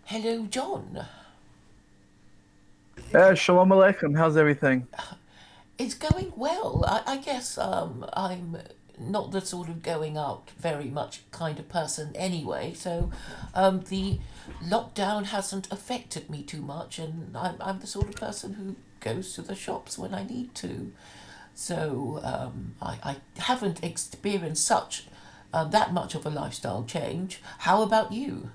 Hello, John. Shalom Aleichem. How's everything? It's going well. I guess I'm not the sort of going out very much kind of person anyway, so the lockdown hasn't affected me too much, and I'm the sort of person who goes to the shops when I need to. So I haven't experienced such that much of a lifestyle change. How about you?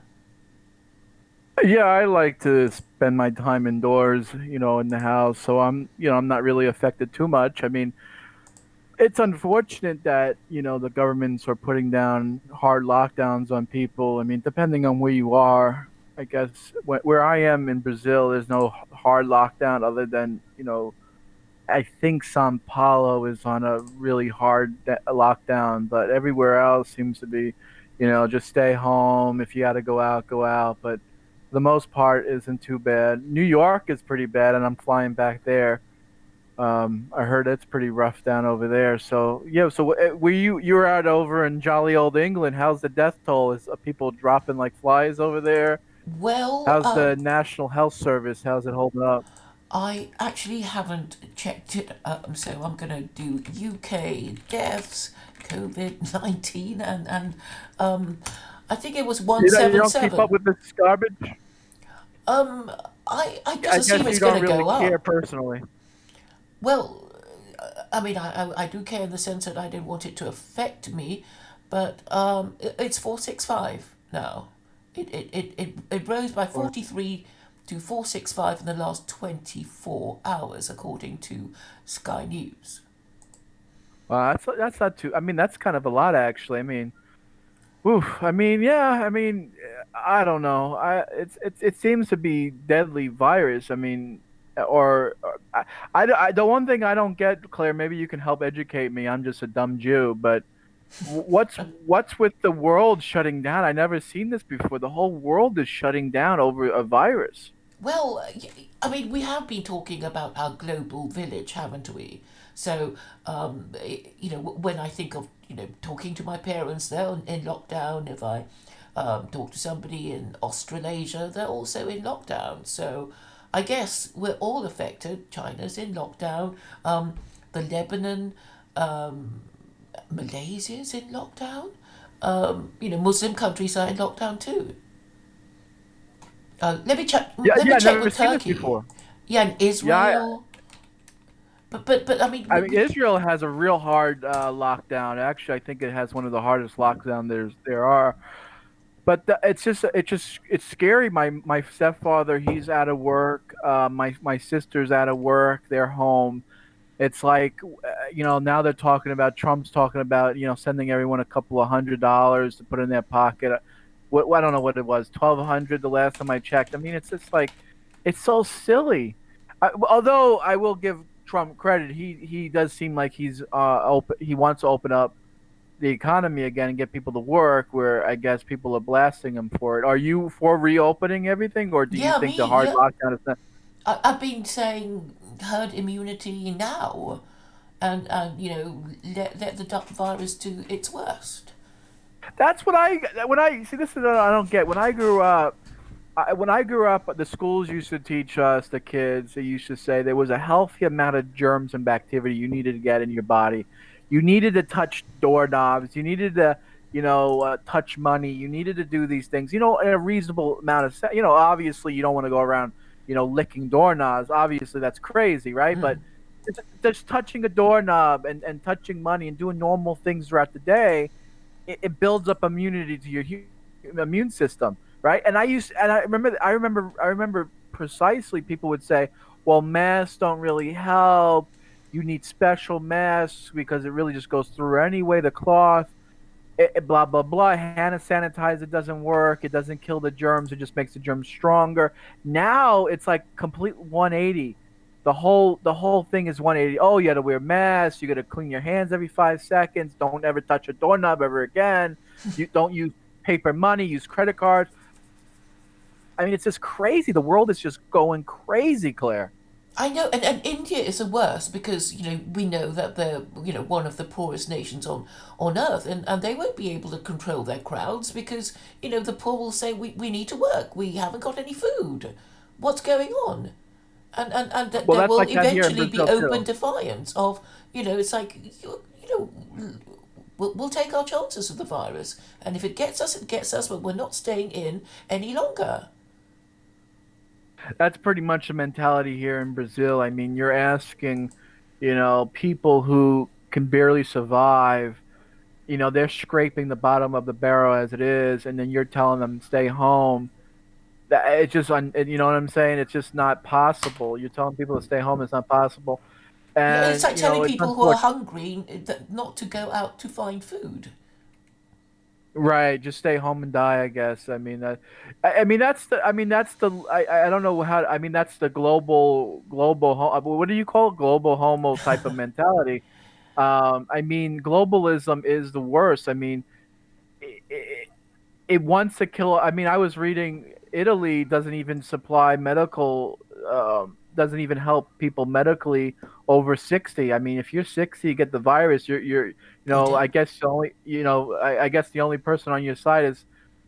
Yeah, I like to spend my time indoors, in the house. So I'm not really affected too much. I mean, it's unfortunate that, the governments are putting down hard lockdowns on people. I mean, depending on where you are, I guess where I am in Brazil, there's no hard lockdown other than, I think Sao Paulo is on a really hard lockdown, but everywhere else seems to be, just stay home. If you got to go out, go out. But for the most part, isn't too bad. New York is pretty bad, and I'm flying back there. I heard it's pretty rough down over there. So yeah, so were you were out over in jolly old England? How's the death toll? Is people dropping like flies over there? Well, How's the National Health Service? How's it holding up? I actually haven't checked it, so I'm going to do UK deaths, COVID-19, and um, I think it was You don't keep up 177. with this garbage. Um, I just I assume guess you it's going don't to really go care up. personally. Well, I mean, I do care in the sense that I didn't want it to affect me, but it's 465 now. It rose by Or 43 to 465 in the last 24 hours, according to Sky News. that's not too. I mean, that's kind of a lot actually. I mean, oof. I mean, yeah. I mean, I don't know. It seems to be deadly virus. I mean, or the one thing I don't get, Claire. Maybe you can help educate me. I'm just a dumb Jew, but what's with the world shutting down? I never seen this before. The whole world is shutting down over a virus. Well, I mean, we have been talking about our global village, haven't we? So, when I think of, talking to my parents, they're in lockdown. If I talk to somebody in Australasia, they're also in lockdown. So, I guess we're all affected. China's in lockdown. The Lebanon, um, Malaysia's in lockdown. Muslim countries are in lockdown too. Let me check. Yeah, Let me yeah. I've check never with seen this Turkey. before. Yeah, and Yeah, Israel. But I mean, I mean, Israel has a real hard lockdown. Actually, I think it has one of the hardest lockdown there are. But it's scary. My stepfather, he's out of work. My sister's out of work. They're home. It's like, now they're talking about Trump's talking about sending everyone a couple of $100 to put in their pocket. I don't know what it was, 1,200 the last time I checked. I mean, it's just like it's so silly. Although I will give Trump credit, he does seem like he's open. He wants to open up the economy again and get people to work, where I guess people are blasting them for it. Are you for reopening everything, or do you Yeah, think the me, hard yeah. lockdown is not? I've been saying herd immunity now, and let the duck virus do its worst. That's what I see. This is what I don't get. When I grew up, the schools used to teach us, the kids, they used to say there was a healthy amount of germs and bacteria you needed to get in your body. You needed to touch doorknobs. You needed to, touch money. You needed to do these things, in a reasonable amount of, obviously you don't want to go around, licking doorknobs. Obviously that's crazy, right? But Mm. just touching a doorknob and touching money and doing normal things throughout the day, it builds up immunity to your immune system, right? And I remember precisely people would say, "Well, masks don't really help. You need special masks because it really just goes through anyway. The cloth, blah blah blah. Hand sanitizer doesn't work. It doesn't kill the germs. It just makes the germs stronger." Now it's like complete 180. The whole thing is 180. Oh, you got to wear masks. You got to clean your hands every 5 seconds. Don't ever touch a doorknob ever again. You don't use paper money. Use credit cards. I mean, it's just crazy. The world is just going crazy, Claire. I know, and India is the worst because we know that they're one of the poorest nations on earth, and they won't be able to control their crowds because the poor will say we need to work, we haven't got any food, what's going on, and that Well, there that's will like that here in eventually be Brazil open too. defiance of it's like we'll take our chances with the virus, and if it gets us, it gets us, but we're not staying in any longer. That's pretty much the mentality here in Brazil. I mean, you're asking, people who can barely survive, they're scraping the bottom of the barrel as it is, and then you're telling them stay home. It's just, you know what I'm saying? It's just not possible. You're telling people to stay home. It's not possible. Yeah, it's And, like telling it's people who are unfortunate. hungry that not to go out to find food. Right, just stay home and die, I guess. I mean that's the I don't know how I mean that's the what do you call it? Global homo type of mentality. I mean globalism is the worst. I mean it, it wants to kill. I mean, I was reading Italy doesn't even supply medical, doesn't even help people medically over 60. I mean, if you're 60, you get the virus. You're I dead. guess the only, I guess the only person on your side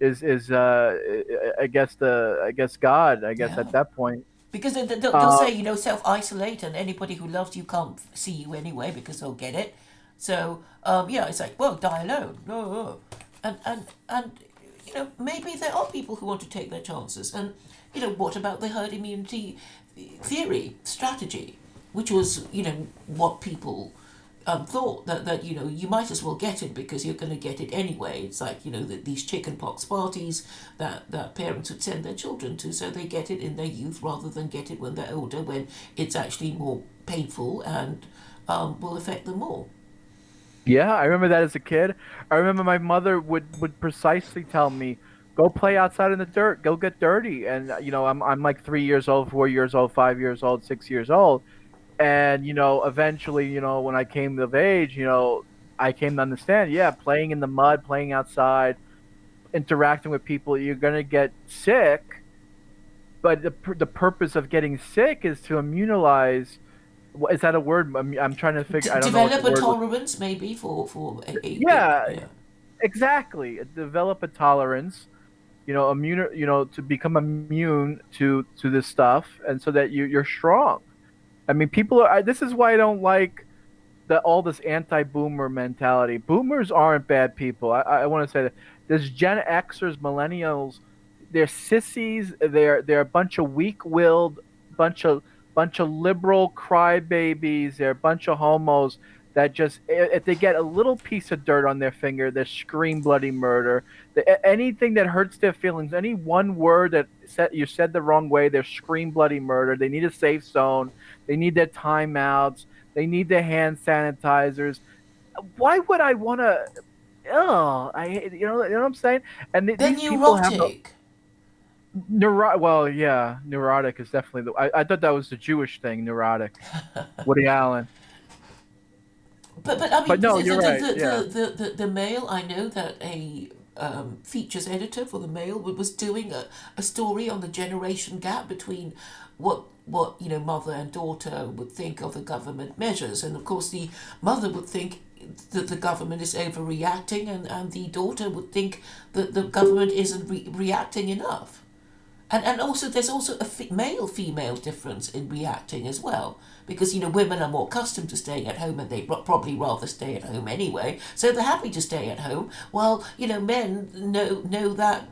is I guess God. I guess Yeah. at that point. Because they'll Uh, say, self isolate, and anybody who loves you can't see you anyway because they'll get it. So, yeah, it's like, well, die alone. Oh. And maybe there are people who want to take their chances. And, what about the herd immunity theory, strategy, which was, what people thought that you might as well get it because you're going to get it anyway. It's like these chicken pox parties that parents would send their children to, so they get it in their youth rather than get it when they're older, when it's actually more painful and will affect them more. yeah, I remember that as a kid. I remember my mother would precisely tell me, "Go play outside in the dirt. Go get dirty." And I'm like 3 years old, 4 years old, 5 years old, 6 years old, and eventually, when I came of age, I came to understand. Yeah, playing in the mud, playing outside, interacting with people, you're gonna get sick. But the purpose of getting sick is to immunize. Is that a word? I'm trying to figure. I don't know what the Develop a word was. tolerance maybe for Yeah, yeah. exactly. Develop a tolerance, to become immune to this stuff, and so that you're strong. I mean, this is why I don't like all this anti-boomer mentality. Boomers aren't bad people. I want to say that there's Gen Xers, millennials. They're sissies. They're a bunch of weak-willed, bunch of bunch of liberal crybabies. They're a bunch of homos that just if they get a little piece of dirt on their finger, they scream bloody murder. Anything that hurts their feelings, any one word that you said the wrong way, they scream bloody murder. They need a safe zone. They need their timeouts. They need their hand sanitizers. Why would I want to? Oh, you know what I'm saying? And They're these people have no neurotic. Well, yeah, neurotic is definitely I thought that was the Jewish thing, neurotic. Woody Allen. but I But mean, no, you're right. Yeah. the Mail. I know that a features editor for the Mail was doing a story on the generation gap between what mother and daughter would think of the government measures, and of course the mother would think that the government is overreacting, and the daughter would think that the government isn't reacting enough. And also there's also a male female difference in reacting as well, because women are more accustomed to staying at home, and they probably rather stay at home anyway, so they're happy to stay at home, while men know that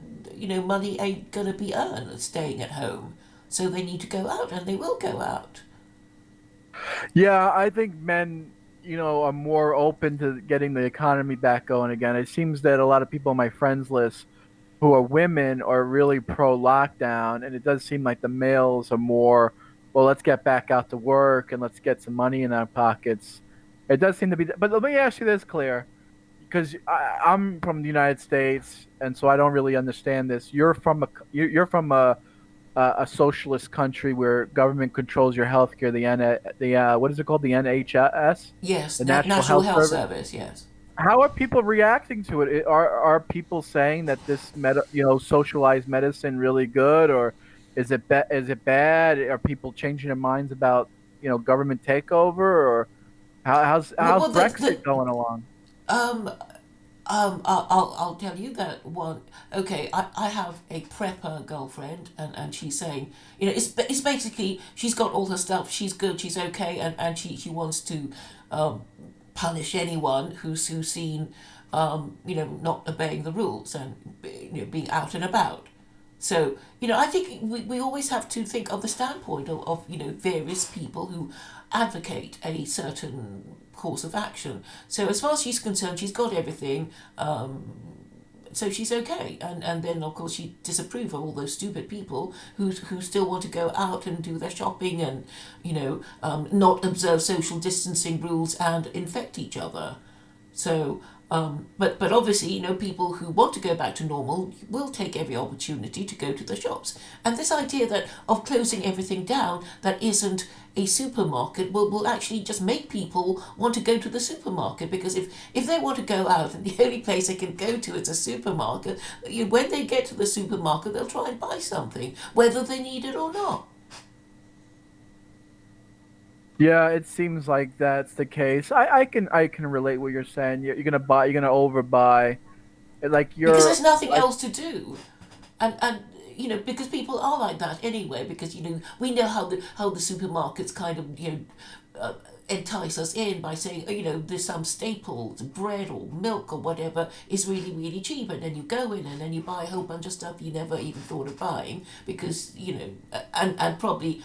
money ain't gonna be earned staying at home, so they need to go out, and they will go out. Yeah, I think men, are more open to getting the economy back going again. It seems that a lot of people on my friends list who are women are really pro lockdown, and it does seem like the males are more, well, let's get back out to work and let's get some money in our pockets. It does seem to be, but let me ask you this, Claire, because I'm from the United States, and so I don't really understand this. You're from a socialist country where government controls your health care. The what is it called? The NHS, Yes, the National National Health Health Service. Service, yes. How are people reacting to it? Are people saying that this socialized medicine really good, or is it bad? Are people changing their minds about government takeover, or how's Well, Brexit going along? um I'll tell you that one. Okay, I have a prepper girlfriend, and she's saying, it's basically she's got all her stuff. She's good. She's okay, and she wants to um, punish anyone who's seen not obeying the rules, and being out and about. So, I think we always have to think of the standpoint of various people who advocate a certain course of action. So, as far as she's concerned, she's got everything, so she's okay. And then, of course, she disapproves of all those stupid people who still want to go out and do their shopping, and, not observe social distancing rules and infect each other. So, but obviously, people who want to go back to normal will take every opportunity to go to the shops. And this idea that of closing everything down that isn't a supermarket will actually just make people want to go to the supermarket, because if they want to go out and the only place they can go to is a supermarket, when they get to the supermarket they'll try and buy something whether they need it or not. Yeah, it seems like that's the case. I can relate what you're saying. You're gonna buy, you're gonna overbuy. Like Because you're there's nothing like else to do, and because people are like that anyway, because we know how the supermarkets kind of entice us in by saying, there's some staples, bread or milk or whatever is really really cheap, and then you go in and then you buy a whole bunch of stuff you never even thought of buying, because and probably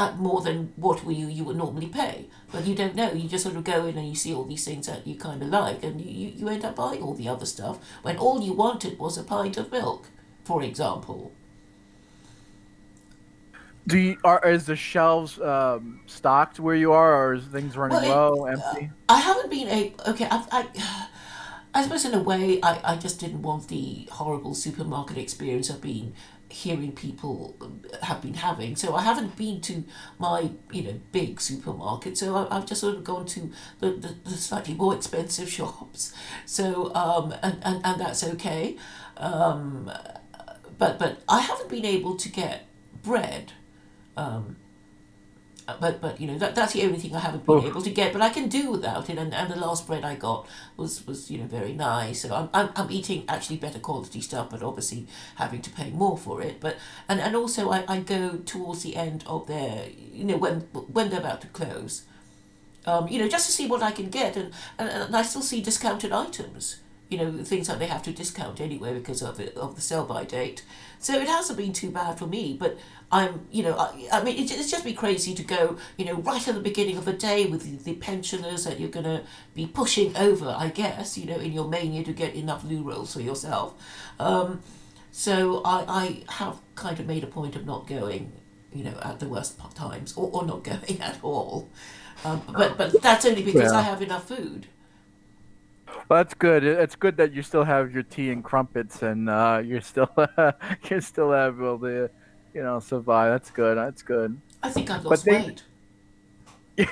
at more than what you would normally pay. But you don't know. You just sort of go in and you see all these things that you kind of like, and you end up buying all the other stuff when all you wanted was a pint of milk, for example. is the shelves stocked where you are, or is things running Well, low, empty? I haven't been a okay. I suppose in a way, I just didn't want the horrible supermarket experience I've been hearing people have been having. So I haven't been to my big supermarket. So I've just sort of gone to the slightly more expensive shops. So and that's okay. Um, but I haven't been able to get bread. Um, but that's the only thing I haven't been able Oof. to get. But I can do without it, and the last bread I got was very nice. So I'm eating actually better quality stuff, but obviously having to pay more for it. But and also I go towards the end of their when they're about to close, just to see what I can get, and I still see discounted items. Things that they have to discount anyway because of the sell by date. So it hasn't been too bad for me, but I mean, it's just be crazy to go, right at the beginning of the day with the pensioners that you're going to be pushing over, I guess, in your mania to get enough loo rolls for yourself. So I have kind of made a point of not going, at the worst times, or not going at all. But that's only because I Yeah. have enough food. Well, that's good. It's good that you still have your tea and crumpets, and you're still you're still able to, survive. That's good. That's good. I think I've But lost they, weight.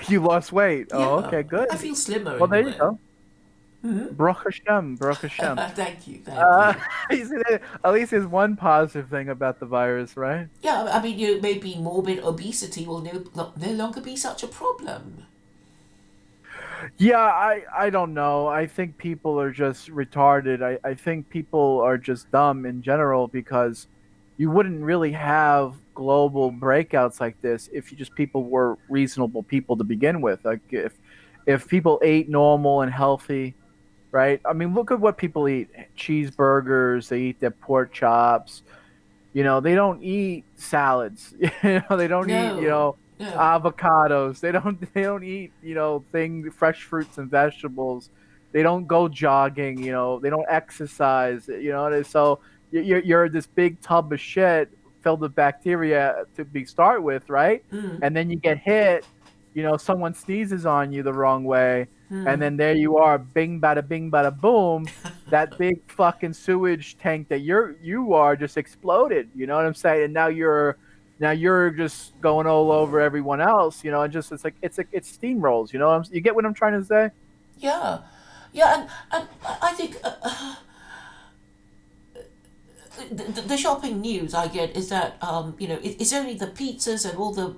You lost weight. Oh, Yeah, okay, I good. feel slimmer Well, there you anyway. go. Baruch Hashem, Baruch Hashem. Thank you, thank you. You see that? At least there's one positive thing about the virus, right? Yeah, I mean, you maybe morbid obesity will no longer be such a problem. Yeah, I don't know. I think people are just retarded. I think people are just dumb in general because you wouldn't really have global breakouts like this if you just people were reasonable people to begin with. Like if people ate normal and healthy, right? I mean, look at what people eat. Cheeseburgers, they eat their pork chops, they don't eat salads. They don't eat, No, no. avocados. They don't eat, fresh fruits and vegetables. They don't go jogging, they don't exercise, and so you're this big tub of shit filled with bacteria to be start with, right? And then you get hit, someone sneezes on you the wrong way, and then there you are, bing bada boom, that big fucking sewage tank that you are just exploded. You know what I'm saying? And now you're just going all over everyone else. And just it's steamrolls. You get what I'm trying to say? Yeah, yeah, and I think the shopping news I get is that it's only the pizzas and all the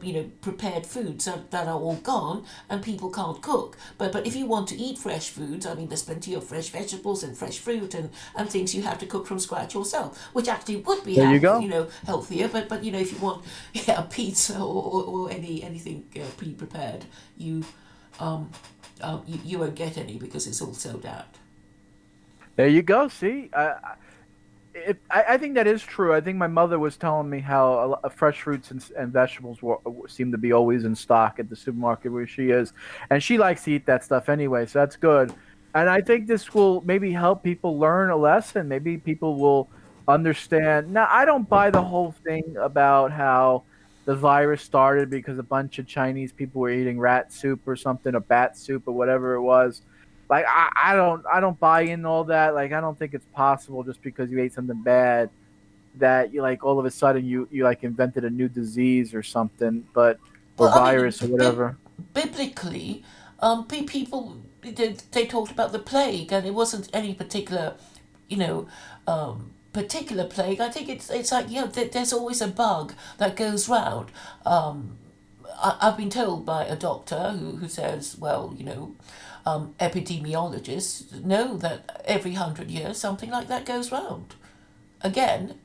prepared foods that are all gone and people can't cook. But if you want to eat fresh foods, I mean, there's plenty of fresh vegetables and fresh fruit and things you have to cook from scratch yourself, which actually would be There you go. healthier. But if you want a pizza or anything pre-prepared, you won't get any because it's all sold out. There you go. See, I think that is true. I think my mother was telling me how fresh fruits and vegetables seem to be always in stock at the supermarket where she is, and she likes to eat that stuff anyway, so that's good. And I think this will maybe help people learn a lesson. Maybe people will understand. Now, I don't buy the whole thing about how the virus started because a bunch of Chinese people were eating rat soup or something, or bat soup or whatever it was. Like I don't buy in all that. Like I don't think it's possible just because you ate something bad that you like all of a sudden you like invented a new disease or something, but or Well, I mean, virus or whatever. biblically, people they talked about the plague, and it wasn't any particular, you know, particular plague. I think it's like there's always a bug that goes round. I've been told by a doctor who says, well, epidemiologists know that every 100 years something like that goes round again.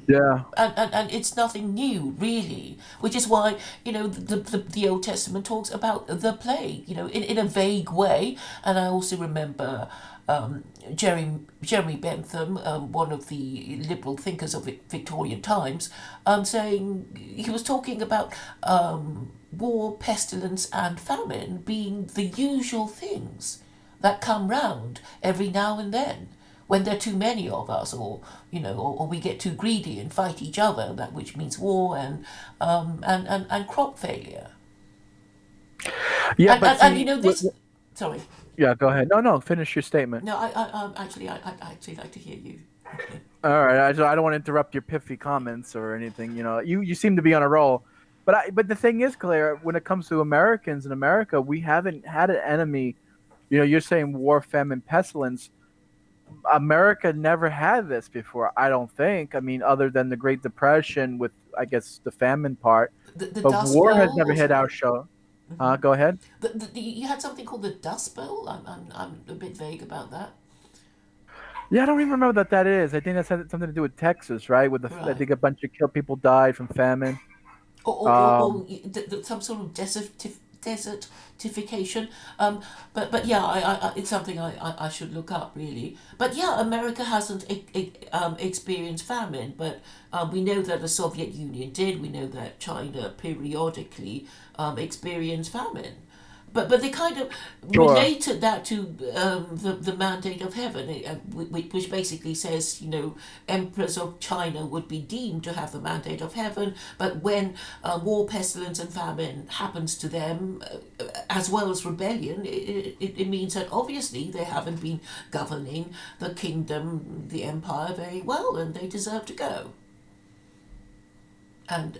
Yeah. And it's nothing new really, which is why the Old Testament talks about the plague, in a vague way. And I also remember Jeremy Bentham, one of the liberal thinkers of Victorian times, saying he was talking about war, pestilence, and famine being the usual things that come round every now and then when there are too many of us, or we get too greedy and fight each other, that which means war and crop failure. Yeah, but And see, this. Sorry, yeah, go ahead. No, no, finish your statement. no, actually, I actually like to hear you. All right, I don't want to interrupt your pithy comments or anything. You seem to be on a roll, but the thing is, Claire, when it comes to Americans in America, we haven't had an enemy. You're saying war, famine, pestilence. America never had this before. I don't think. I mean, other than the Great Depression with, I guess, the famine part, The but Dust war has Bowl never or hit our something. show. Go ahead. You had something called the Dust Bowl. I'm a bit vague about that. Yeah, I don't even remember what that is. I think that's had something to do with Texas, right? I Right. think a bunch of killed people died from famine. Or Um, some sort of desertification. But yeah, it's something I should look up really. But yeah, America hasn't experienced famine, but we know that the Soviet Union did. We know that China periodically experienced famine. But they kind of sure. related that to the mandate of heaven, which basically says, emperors of China would be deemed to have the mandate of heaven, but when war, pestilence, and famine happens to them, as well as rebellion, it means that obviously they haven't been governing the kingdom, the empire very well, and they deserve to go. And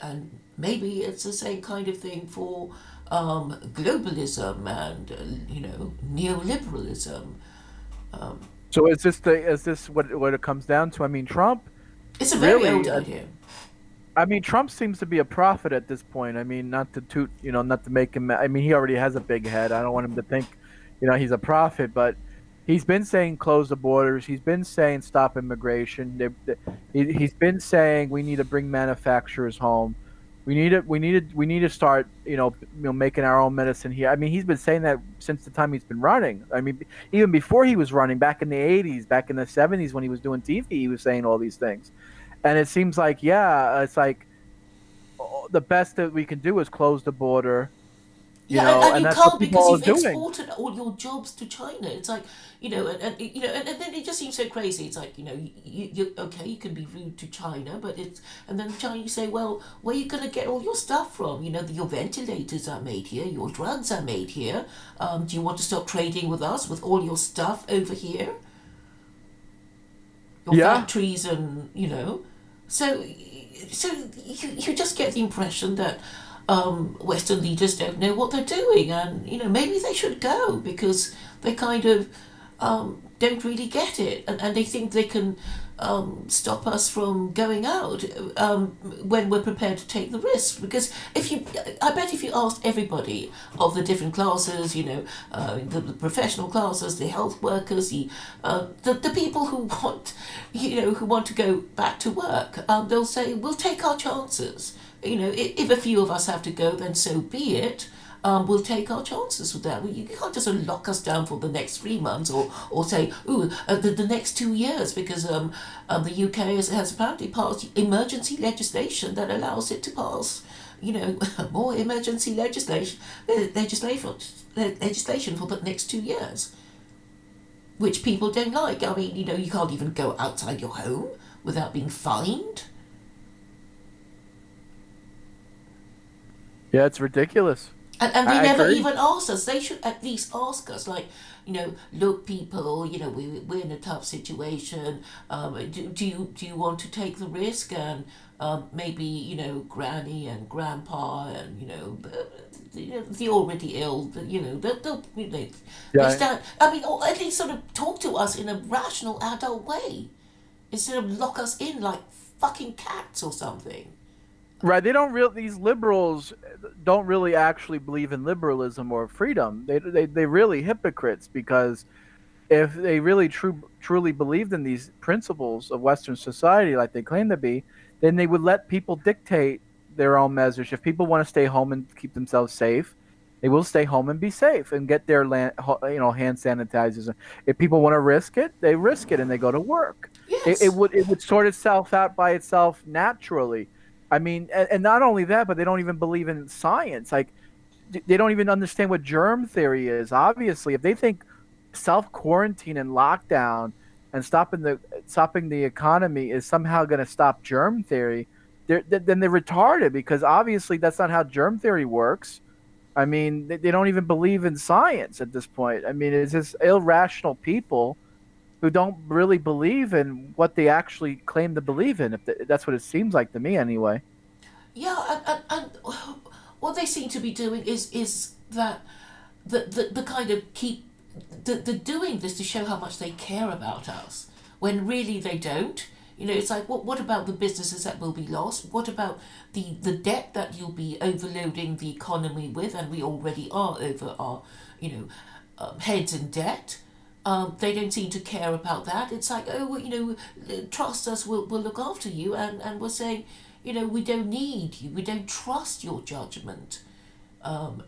maybe it's the same kind of thing for globalism and neoliberalism. So is this what it comes down to? I mean, Trump It's a very really. old idea. I mean, Trump seems to be a prophet at this point. I mean, not to toot, not to make him. I mean, he already has a big head. I don't want him to think, he's a prophet. But he's been saying close the borders. He's been saying stop immigration. He's been saying we need to bring manufacturers home. We need to start, making our own medicine here. I mean, he's been saying that since the time he's been running. I mean, even before he was running, back in the '80s, back in the '70s, when he was doing TV, he was saying all these things. And it seems like, yeah, it's like the best that we can do is close the border, Yeah, and and you that's what can't people because are you've doing. exported all your jobs to China. It's like, and then it just seems so crazy. It's like, you okay, you can be rude to China, but and then China, you say, well, where are you going to get all your stuff from? Your ventilators are made here, your drugs are made here. Do you want to stop trading with us with all your stuff over here? Your Yeah, factories and so you just get the impression that Western leaders don't know what they're doing, and maybe they should go because they kind of don't really get it, and they think they can stop us from going out when we're prepared to take the risk. Because I bet if you asked everybody of the different classes, the professional classes, the health workers, the people who want, who want to go back to work, they'll say we'll take our chances. If a few of us have to go, then so be it. We'll take our chances with that. You can't just lock us down for the next 3 months, or say, ooh, the next 2 years, because the UK has apparently passed emergency legislation that allows it to pass, more emergency legislation for the next 2 years, which people don't like. I mean, you can't even go outside your home without being fined. yeah, it's ridiculous. And they I never agree. even ask us. They should at least ask us, like, look, people, we're in a tough situation. Do you want to take the risk? And maybe, Granny and Grandpa and, the already ill, they Yeah, stand, I mean, or at least sort of talk to us in a rational adult way instead of lock us in like fucking cats or something. right. These liberals don't really actually believe in liberalism or freedom. They really hypocrites, because if they really truly believed in these principles of Western society like they claim to be, then they would let people dictate their own measures. If people want to stay home and keep themselves safe, they will stay home and be safe and get their hand sanitizers. If people want to risk it, they risk it and they go to work. It Yes. would sort itself out by itself naturally. I mean, and not only that, but they don't even believe in science. Like, they don't even understand what germ theory is. Obviously, if they think self quarantine and lockdown and stopping the economy is somehow going to stop germ theory, then they're retarded, because obviously that's not how germ theory works. I mean, they don't even believe in science at this point. I mean, it's just irrational people who don't really believe in what they actually claim to believe in. If that's what it seems like to me, anyway. Yeah, and what they seem to be doing is that the kind of keep the doing this to show how much they care about us when really they don't. It's like, what about the businesses that will be lost? What about the debt that you'll be overloading the economy with, and we already are over our you know heads in debt. They don't seem to care about that. It's like, oh, well, trust us, we'll look after you, and we're saying, we don't need you, we don't trust your judgment, and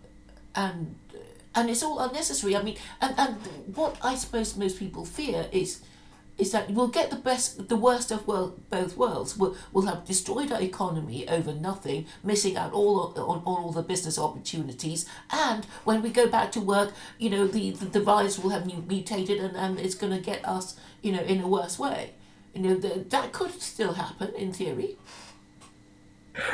and it's all unnecessary. I mean, and what I suppose most people fear is that we'll get the worst of both worlds. We'll have destroyed our economy over nothing, missing out on all the business opportunities, and when we go back to work, the virus will have mutated, and it's going to get us, in a worse way. That could still happen in theory.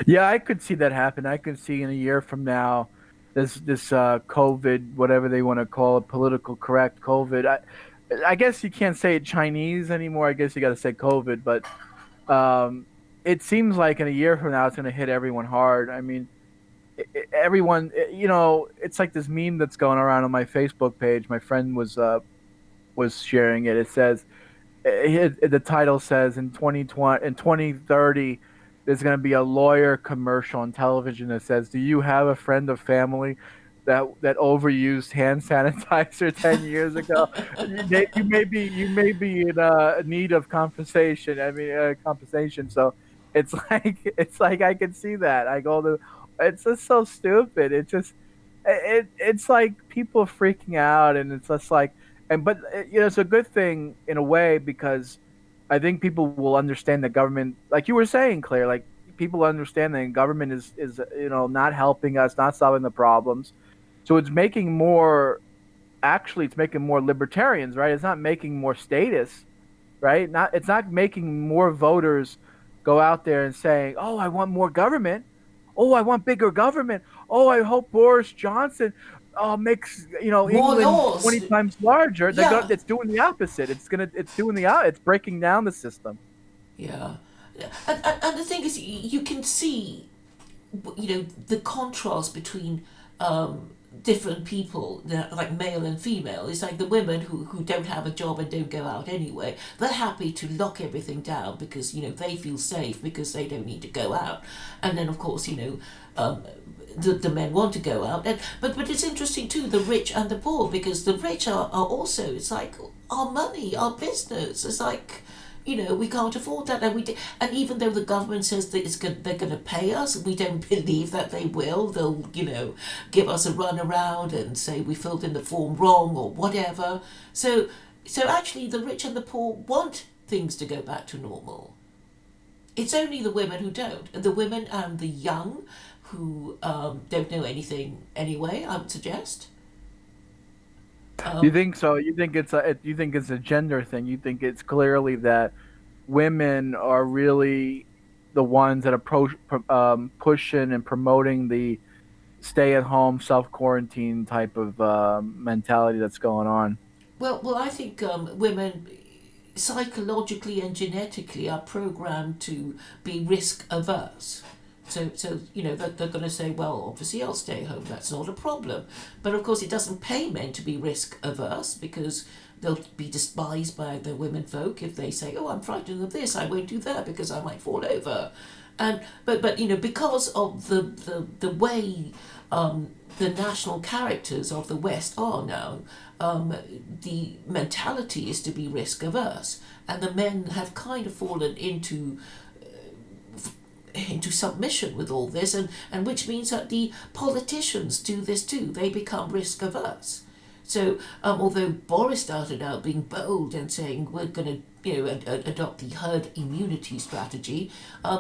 Yeah, I could see that happen. I could see in a year from now, this COVID, whatever they want to call it, political correct COVID. I guess you can't say it Chinese anymore. I guess you got to say COVID. But um, it seems like in a year from now, it's going to hit everyone hard. I mean, everyone, it's like this meme that's going around on my Facebook page. My friend was sharing it. It says the title says in 2020 in 2030 there's going to be a lawyer commercial on television that says, "Do you have a friend or family that overused hand sanitizer 10 years ago? You may be in need of compensation. I mean, compensation." So it's like I can see that. I go to it's just so stupid. It's like people freaking out, and it's just like, and but it's a good thing in a way, because I think people will understand the government, like you were saying, Claire. Like, people understand that government is not helping us, not solving the problems. So it's making more. Actually, it's making more libertarians, right? It's not making more statists, right? Not It's not making more voters go out there and saying, "Oh, I want more government. Oh, I want bigger government. Oh, I hope Boris Johnson makes More England laws. 20 times larger." Yeah, It's doing the opposite. It's breaking down the system. yeah. And the thing is, you can see, the contrast between different people, like male and female. It's like the women who don't have a job and don't go out anyway. They're happy to lock everything down because they feel safe because they don't need to go out. And then of course the men want to go out. But it's interesting too, the rich and the poor, because the rich are also, it's like our money, our business. It's like, we can't afford that, and even though the government says that they're going to pay us, we don't believe that they will. They'll, give us a run around and say we filled in the form wrong or whatever. So actually, the rich and the poor want things to go back to normal. It's only the women who don't. The women and the young who don't know anything anyway, I would suggest. You Um, think so? You think it's a gender thing? You think it's clearly that women are really the ones that are pushing and promoting the stay-at-home, self-quarantine type of mentality that's going on? well, I think women psychologically and genetically are programmed to be risk averse. So they're going to say, well, obviously I'll stay home. That's not a problem. But of course, it doesn't pay men to be risk averse, because they'll be despised by the women folk if they say, oh, I'm frightened of this. I won't do that because I might fall over. And but because of the way the national characters of the West are now, the mentality is to be risk averse, and the men have kind of fallen into submission with all this, and which means that the politicians do this too. They become risk averse. So, although Boris started out being bold and saying we're going to, adopt the herd immunity strategy,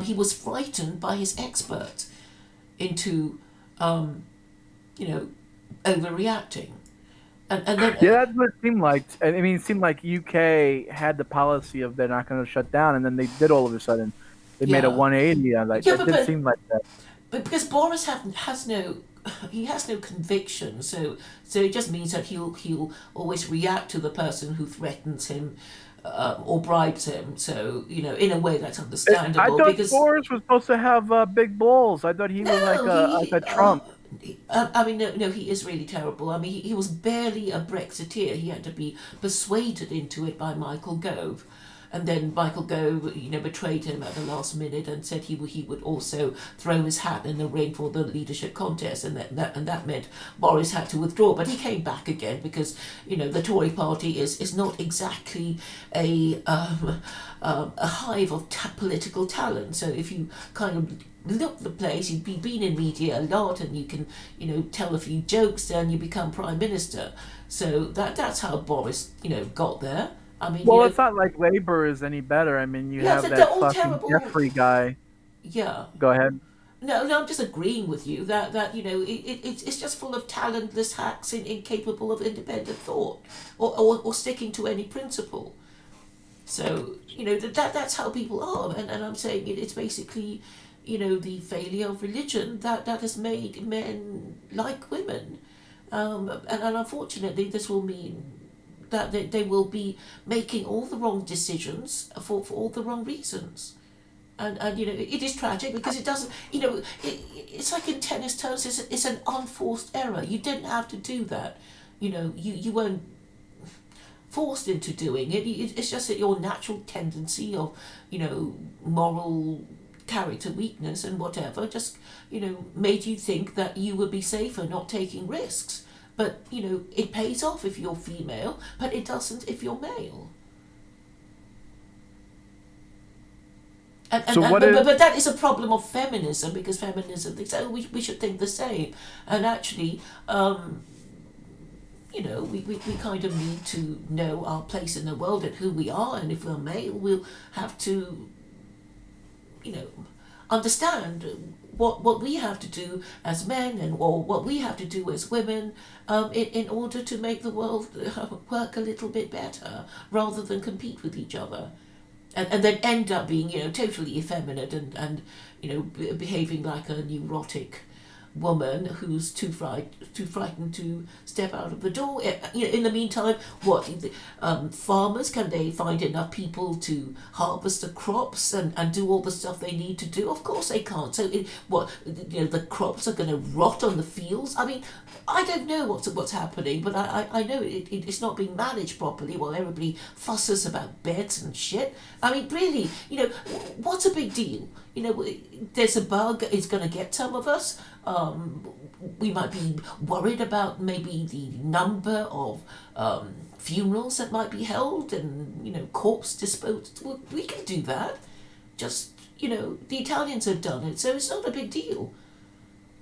he was frightened by his experts into, you know, overreacting. And then, Yeah, that's what it seemed like. I mean, it seemed like UK had the policy of they're not going to shut down, and then they did all of a sudden. They made a yeah, 180. Like, yeah, that did seem like that. but because Boris has no, he has no conviction, so it just means that he'll always react to the person who threatens him, or bribes him. So in a way that's I understandable, thought because Boris was supposed to have big balls. I thought he was like no, a Trump. I mean, no, he is really terrible. I mean, he was barely a Brexiteer. He had to be persuaded into it by Michael Gove. And then Michael Gove, betrayed him at the last minute and said he would also throw his hat in the ring for the leadership contest, and that meant Boris had to withdraw. But he came back again because the Tory party is not exactly a hive of political talent. So if you kind of look the place, you've been in media a lot, and you can tell a few jokes, then you become prime minister. So that's how Boris got there. I mean, Well, it's not like Labor is any better. I mean, you yeah, have they're that all fucking terrible. Jeffrey guy. Yeah. Go ahead. No, no, I'm just agreeing with you that it's just full of talentless hacks, incapable of independent thought, or sticking to any principle. So that's how people are, and I'm saying it's basically the failure of religion that has made men like women, and unfortunately this will mean that they will be making all the wrong decisions for all the wrong reasons. And it is tragic because it doesn't, it's like in tennis terms, it's an unforced error. You didn't have to do that. You weren't forced into doing it. It's just that your natural tendency of, moral character weakness and whatever just, made you think that you would be safer not taking risks. But, it pays off if you're female, but it doesn't if you're male. So what is But that is a problem of feminism because feminism thinks, oh, we should think the same. And actually, we kind of need to know our place in the world and who we are. And if we're male, we'll have to, you know, understand what we have to do as men or what we have to do as women in order to make the world work a little bit better rather than compete with each other. And then end up being, totally effeminate and behaving like a neurotic woman who's too frightened to step out of the door. In the meantime, what farmers, can they find enough people to harvest the crops and do all the stuff they need to do? Of course they can't. So the crops are going to rot on the fields. I mean, I don't know what's happening, but I know it's not being managed properly while everybody fusses about beds and shit. I mean, really, what's a big deal? There's a bug, it's going to get some of us. We might be worried about maybe the number of funerals that might be held and, corpse disposed. Well, we can do that. Just, the Italians have done it, so it's not a big deal.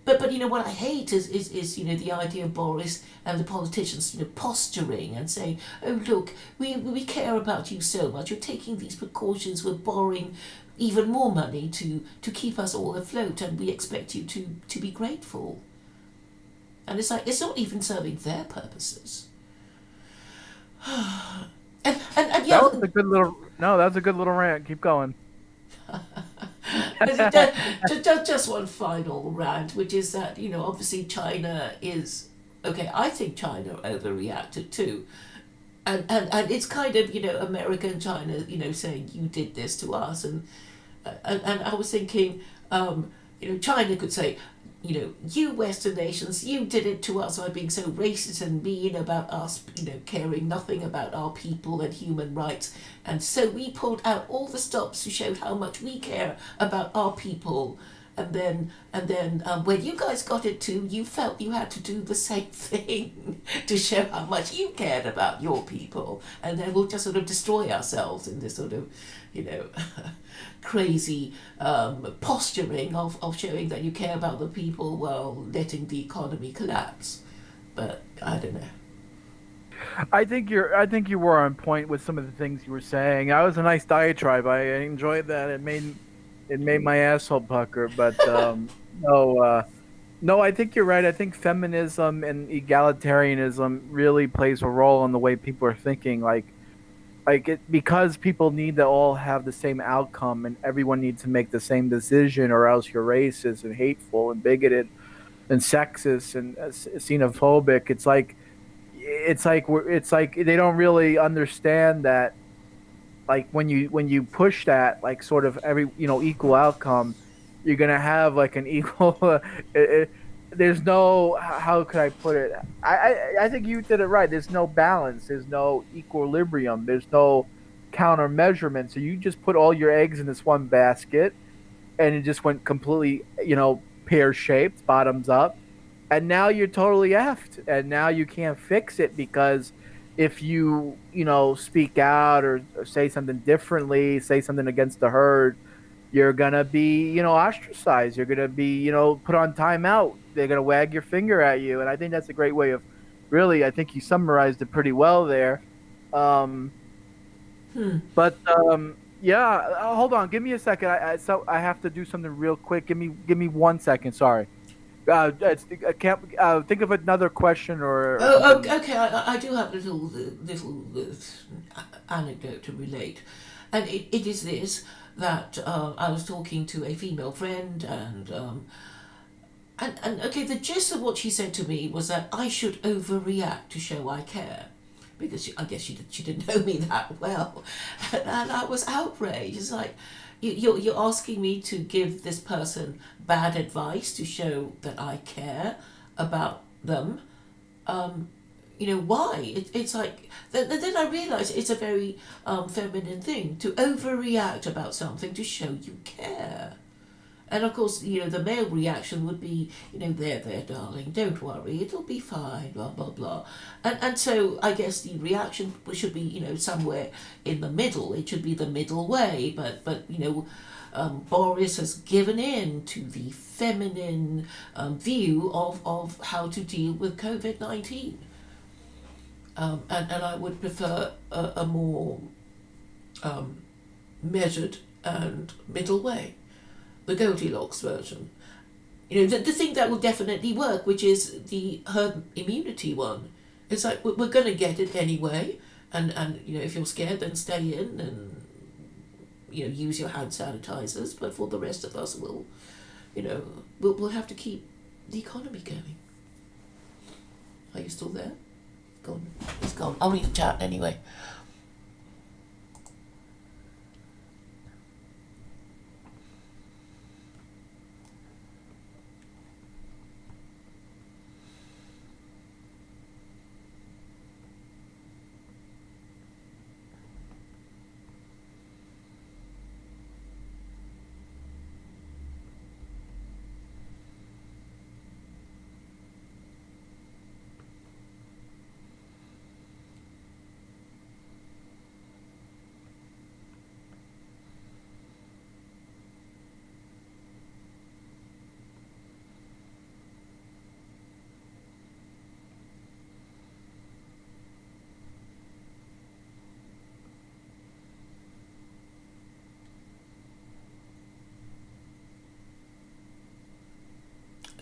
But what I hate is the idea of Boris and the politicians posturing and saying, oh look, we care about you so much, you're taking these precautions, we're borrowing even more money to keep us all afloat, and we expect you to be grateful. And it's like, it's not even serving their purposes. and yeah. That was a good little. No, that was a good little rant. Keep going. Just one final rant, which is that, obviously China is, okay, I think China overreacted too. And it's kind of, America and China, saying you did this to us. And I was thinking, China could say, you Western nations, you did it to us by being so racist and mean about us, caring nothing about our people and human rights. And so we pulled out all the stops to show how much we care about our people. And then when you guys got it too, you felt you had to do the same thing to show how much you cared about your people. And then we'll just sort of destroy ourselves in this sort of, crazy posturing of showing that you care about the people while letting the economy collapse. But I don't know. I think you were on point with some of the things you were saying. That was a nice diatribe. I enjoyed that. It made my asshole pucker. But no, no, I think you're right. I think feminism and egalitarianism really plays a role in the way people are thinking. Like it, because people need to all have the same outcome, and everyone needs to make the same decision, or else you're racist and hateful and bigoted and sexist and xenophobic. It's like they don't really understand that, like when you push that, like sort of every equal outcome, you're gonna have like an equal there's no, how could I put it, I think you did it right. There's no balance, there's no equilibrium, there's no counter measurement, so you just put all your eggs in this one basket, and it just went completely pear shaped, bottoms up, and now you're totally effed, and now you can't fix it, because if you speak out, or say something differently, say something against the herd, you're gonna be ostracized, you're gonna be put on timeout, they're gonna wag your finger at you. And I think that's a great way of, really, I think you summarized it pretty well there. um but yeah, hold on, give me a second. I have to do something real quick. Give me 1 second, sorry. I can't think of another question or Oh, something. okay. I do have a little anecdote to relate, and it is this, that I was talking to a female friend, and okay, the gist of what she said to me was that I should overreact to show I care. because I guess she didn't know me that well, and I was outraged. It's like you're asking me to give this person bad advice to show that I care about them. Why? It's like then I realize it's a very feminine thing to overreact about something to show you care. And of course, the male reaction would be, there, darling, don't worry, it'll be fine, blah, blah, blah. And so I guess the reaction should be, somewhere in the middle. It should be the middle way. But Boris has given in to the feminine view of how to deal with COVID-19. And I would prefer a more measured and middle way, the Goldilocks version. The thing that will definitely work, which is the herd immunity one. It's like we're going to get it anyway, and if you're scared, then stay in and use your hand sanitizers. But for the rest of us, we'll have to keep the economy going. Are you still there? Gone. It's gone. I'll read the chat anyway.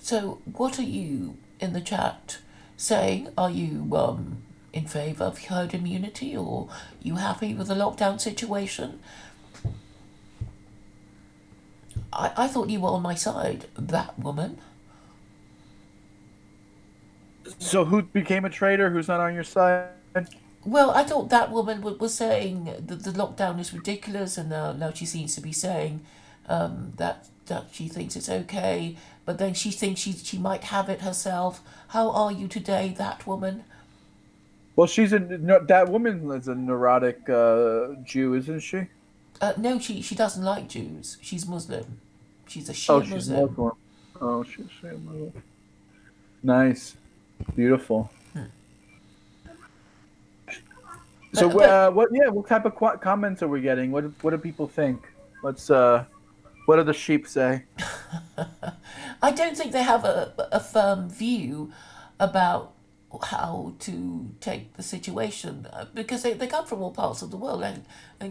So, what are you in the chat saying? Are you in favour of herd immunity, or you happy with the lockdown situation? I thought you were on my side, that woman. So who became a traitor? Who's not on your side? Well, I thought that woman was saying that the lockdown is ridiculous, and now she seems to be saying that she thinks it's okay, but then she thinks she might have it herself. How are you today, that woman? Well, that woman is a neurotic Jew, isn't she? No, she doesn't like Jews. She's Muslim. She's a Oh, Shia she's Muslim. Muslim. Oh, she's Muslim. Nice, beautiful. So, But what? Yeah, what type of comments are we getting? What do people think? Let's. What do the sheep say? I don't think they have a firm view about how to take the situation because they come from all parts of the world. And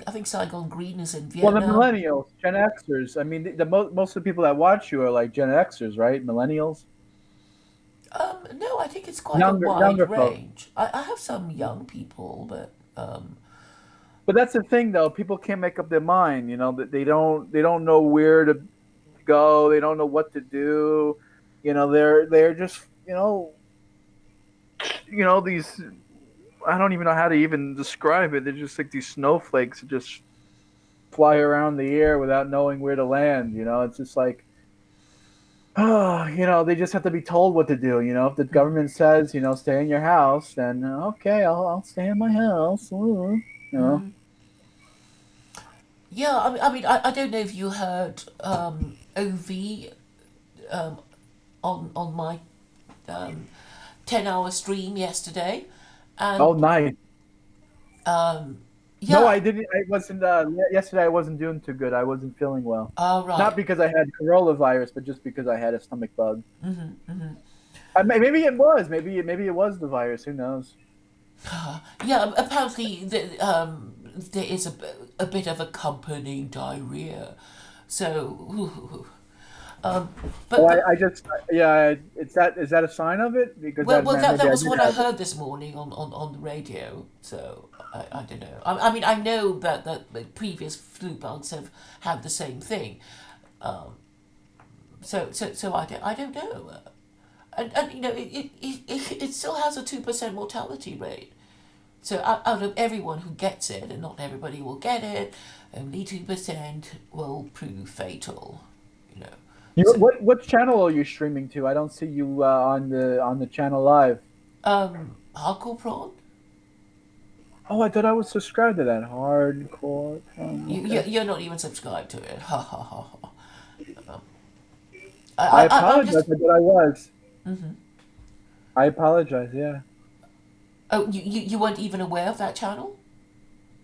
I think Saigon Green is in Well, the Vietnam. millennials, Gen Xers. I mean, most of the people that watch you are like Gen Xers, right? Millennials, No, I think it's quite a wide younger folks. range. I have some young people, but But that's the thing, though. People can't make up their mind. You know that they don't know where to go. They don't know what to do. They're just these. I don't even know how to even describe it. They're just like these snowflakes that just fly around the air without knowing where to land. It's just like, oh, they just have to be told what to do. If the government says, stay in your house, then okay, I'll stay in my house. Ooh, you know. yeah, I don't know if you heard OV on my 10-hour stream yesterday, Oh, and nice. No, yeah, I didn't. I wasn't. Yesterday, I wasn't doing too good. I wasn't feeling well. all Not right. because I had coronavirus, but just because I had a stomach bug. Maybe it was. Maybe it was the virus. Who knows? Yeah, apparently there is a bit of accompanying diarrhea. So, um, Oh, but I just yeah. Is that a sign of it? Because that maybe I was did what I have it. heard this morning on the radio. So I don't know. I mean, I know that the previous flu bugs have had the same thing. So I don't know. And it still has a 2% mortality rate So out of everyone who gets it, and not everybody will get it, only 2% will prove fatal. You know, You so what channel are you streaming to? I don't see you on the channel live. hardcore prawn. Oh, I thought I was subscribed to that hardcore. Okay. You're not even subscribed to it. Ha ha ha ha. I I'm apologize. just. I thought I was. I apologize. Yeah. Oh, you weren't even aware of that channel?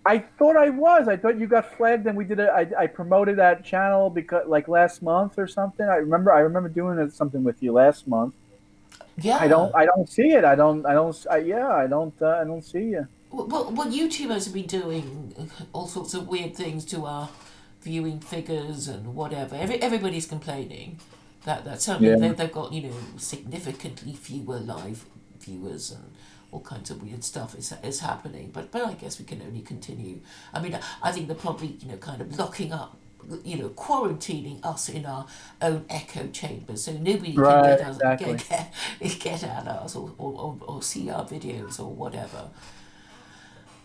I thought I was. I thought you got flagged, and we did it. I promoted that channel because like last month or something. I remember doing something with you last month. Yeah. I don't see it. I don't. Yeah. I don't see you. Well, YouTubers have been doing all sorts of weird things to our viewing figures and whatever. Everybody's complaining that suddenly Yeah. they've got, significantly fewer live viewers, and all kinds of weird stuff is happening. But I guess we can only continue. I mean, I think they're probably, kind of locking up, quarantining us in our own echo chambers, so nobody can Right. get us Exactly. get at us, or see our videos or whatever.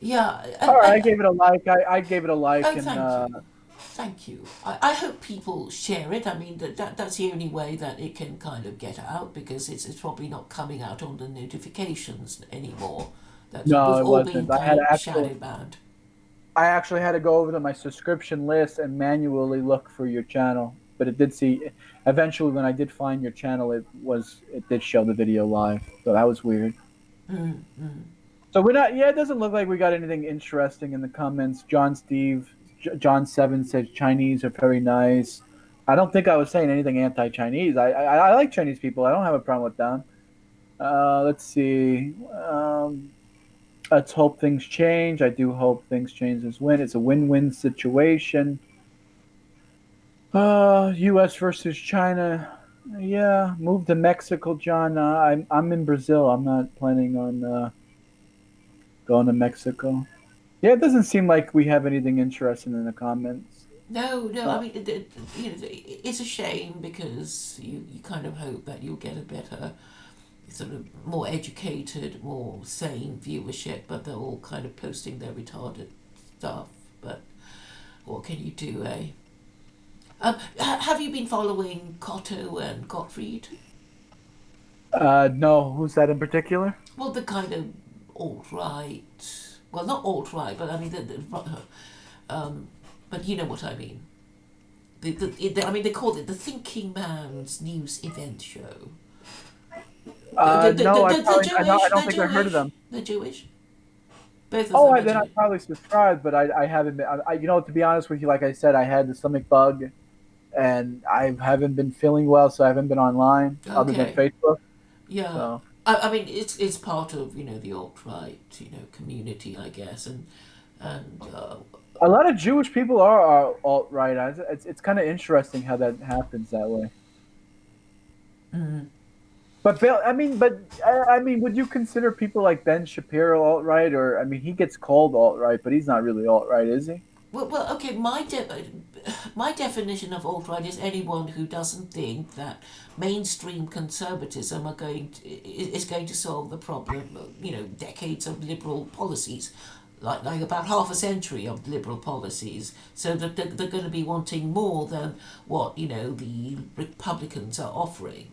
Yeah, All right. I and gave it a like. I gave it a like, oh, and thank you, thank you. I hope people share it. I mean, that's the only way that it can kind of get out, because it's probably not coming out on the notifications anymore. That no, we've it all been wasn't. kind of shadow banned. I actually had to go over to my subscription list and manually look for your channel. But it did see, eventually when I did find your channel, it did show the video live. So that was weird. So we're not, yeah, it doesn't look like we got anything interesting in the comments. John 7 says Chinese are very nice. I don't think I was saying anything anti-Chinese. I like Chinese people. I don't have a problem with them. Let's see. Let's hope things change. I do hope things change this win. It's a win-win situation. U.S. versus China. Yeah, move to Mexico, John. I'm in Brazil. I'm not planning on going to Mexico. Yeah, it doesn't seem like we have anything interesting in the comments. No, no. I Uh, mean, it's a shame, because you kind of hope that you'll get a better, sort of more educated, more sane viewership, but they're all kind of posting their retarded stuff. But what can you do, eh? Have you been following Cotto and Gottfried? no, who's that in particular? Well, the kind of alt right. Well, not alt right, but I mean, but you know what I mean. I mean, they call it the Thinking Man's News Event Show. No, The I Jewish, don't think I heard of them. the Jewish. Both of Oh, them are then I Jewish. probably subscribed, but I haven't been. To be honest with you, like I said, I had the stomach bug, and I haven't been feeling well, so I haven't been online other than Okay, Facebook. yeah. So I mean, it's part of, the alt right, community, I guess, and a lot of Jewish people are alt right. It's kind of interesting how that happens that way. But Bill, I mean, would you consider people like Ben Shapiro alt right, or I mean, he gets called alt right, but he's not really alt right, is he? okay. My definition of alt right is anyone who doesn't think that mainstream conservatism is going to solve the problem. Decades of liberal policies, like about half a century of liberal policies. So that they're going to be wanting more than what the Republicans are offering.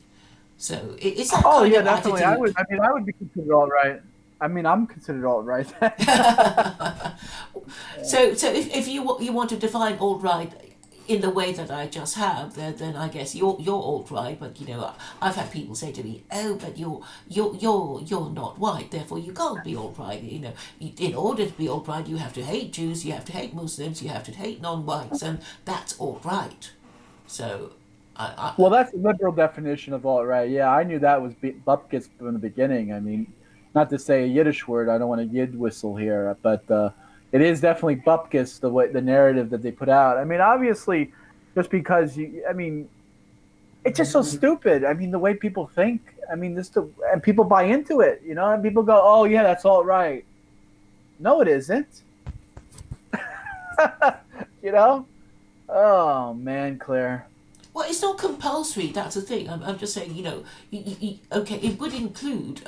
So it's that Oh kind yeah, of definitely. attitude. I would be considered alt right. I mean, I'm considered alt right. So if you want to define alt right in the way that I just have, then I guess you're alt right. But I've had people say to me, "Oh, but you're not white, therefore you can't be alt right." In order to be alt right, you have to hate Jews, you have to hate Muslims, you have to hate non-whites, and that's alt right. So Well, that's the liberal definition of alt right. Yeah, I knew that was bupkis from the beginning. I mean, not to say a Yiddish word. I don't want to yid whistle here, but it is definitely bupkis the narrative that they put out. I mean, obviously, just because I mean, it's just so stupid. I mean, the way people think. I mean, and people buy into it. And people go, "Oh yeah, that's alt right." No, it isn't. you know. Oh man, Claire. Well, it's not compulsory. That's the thing. I'm just saying, okay, it would include,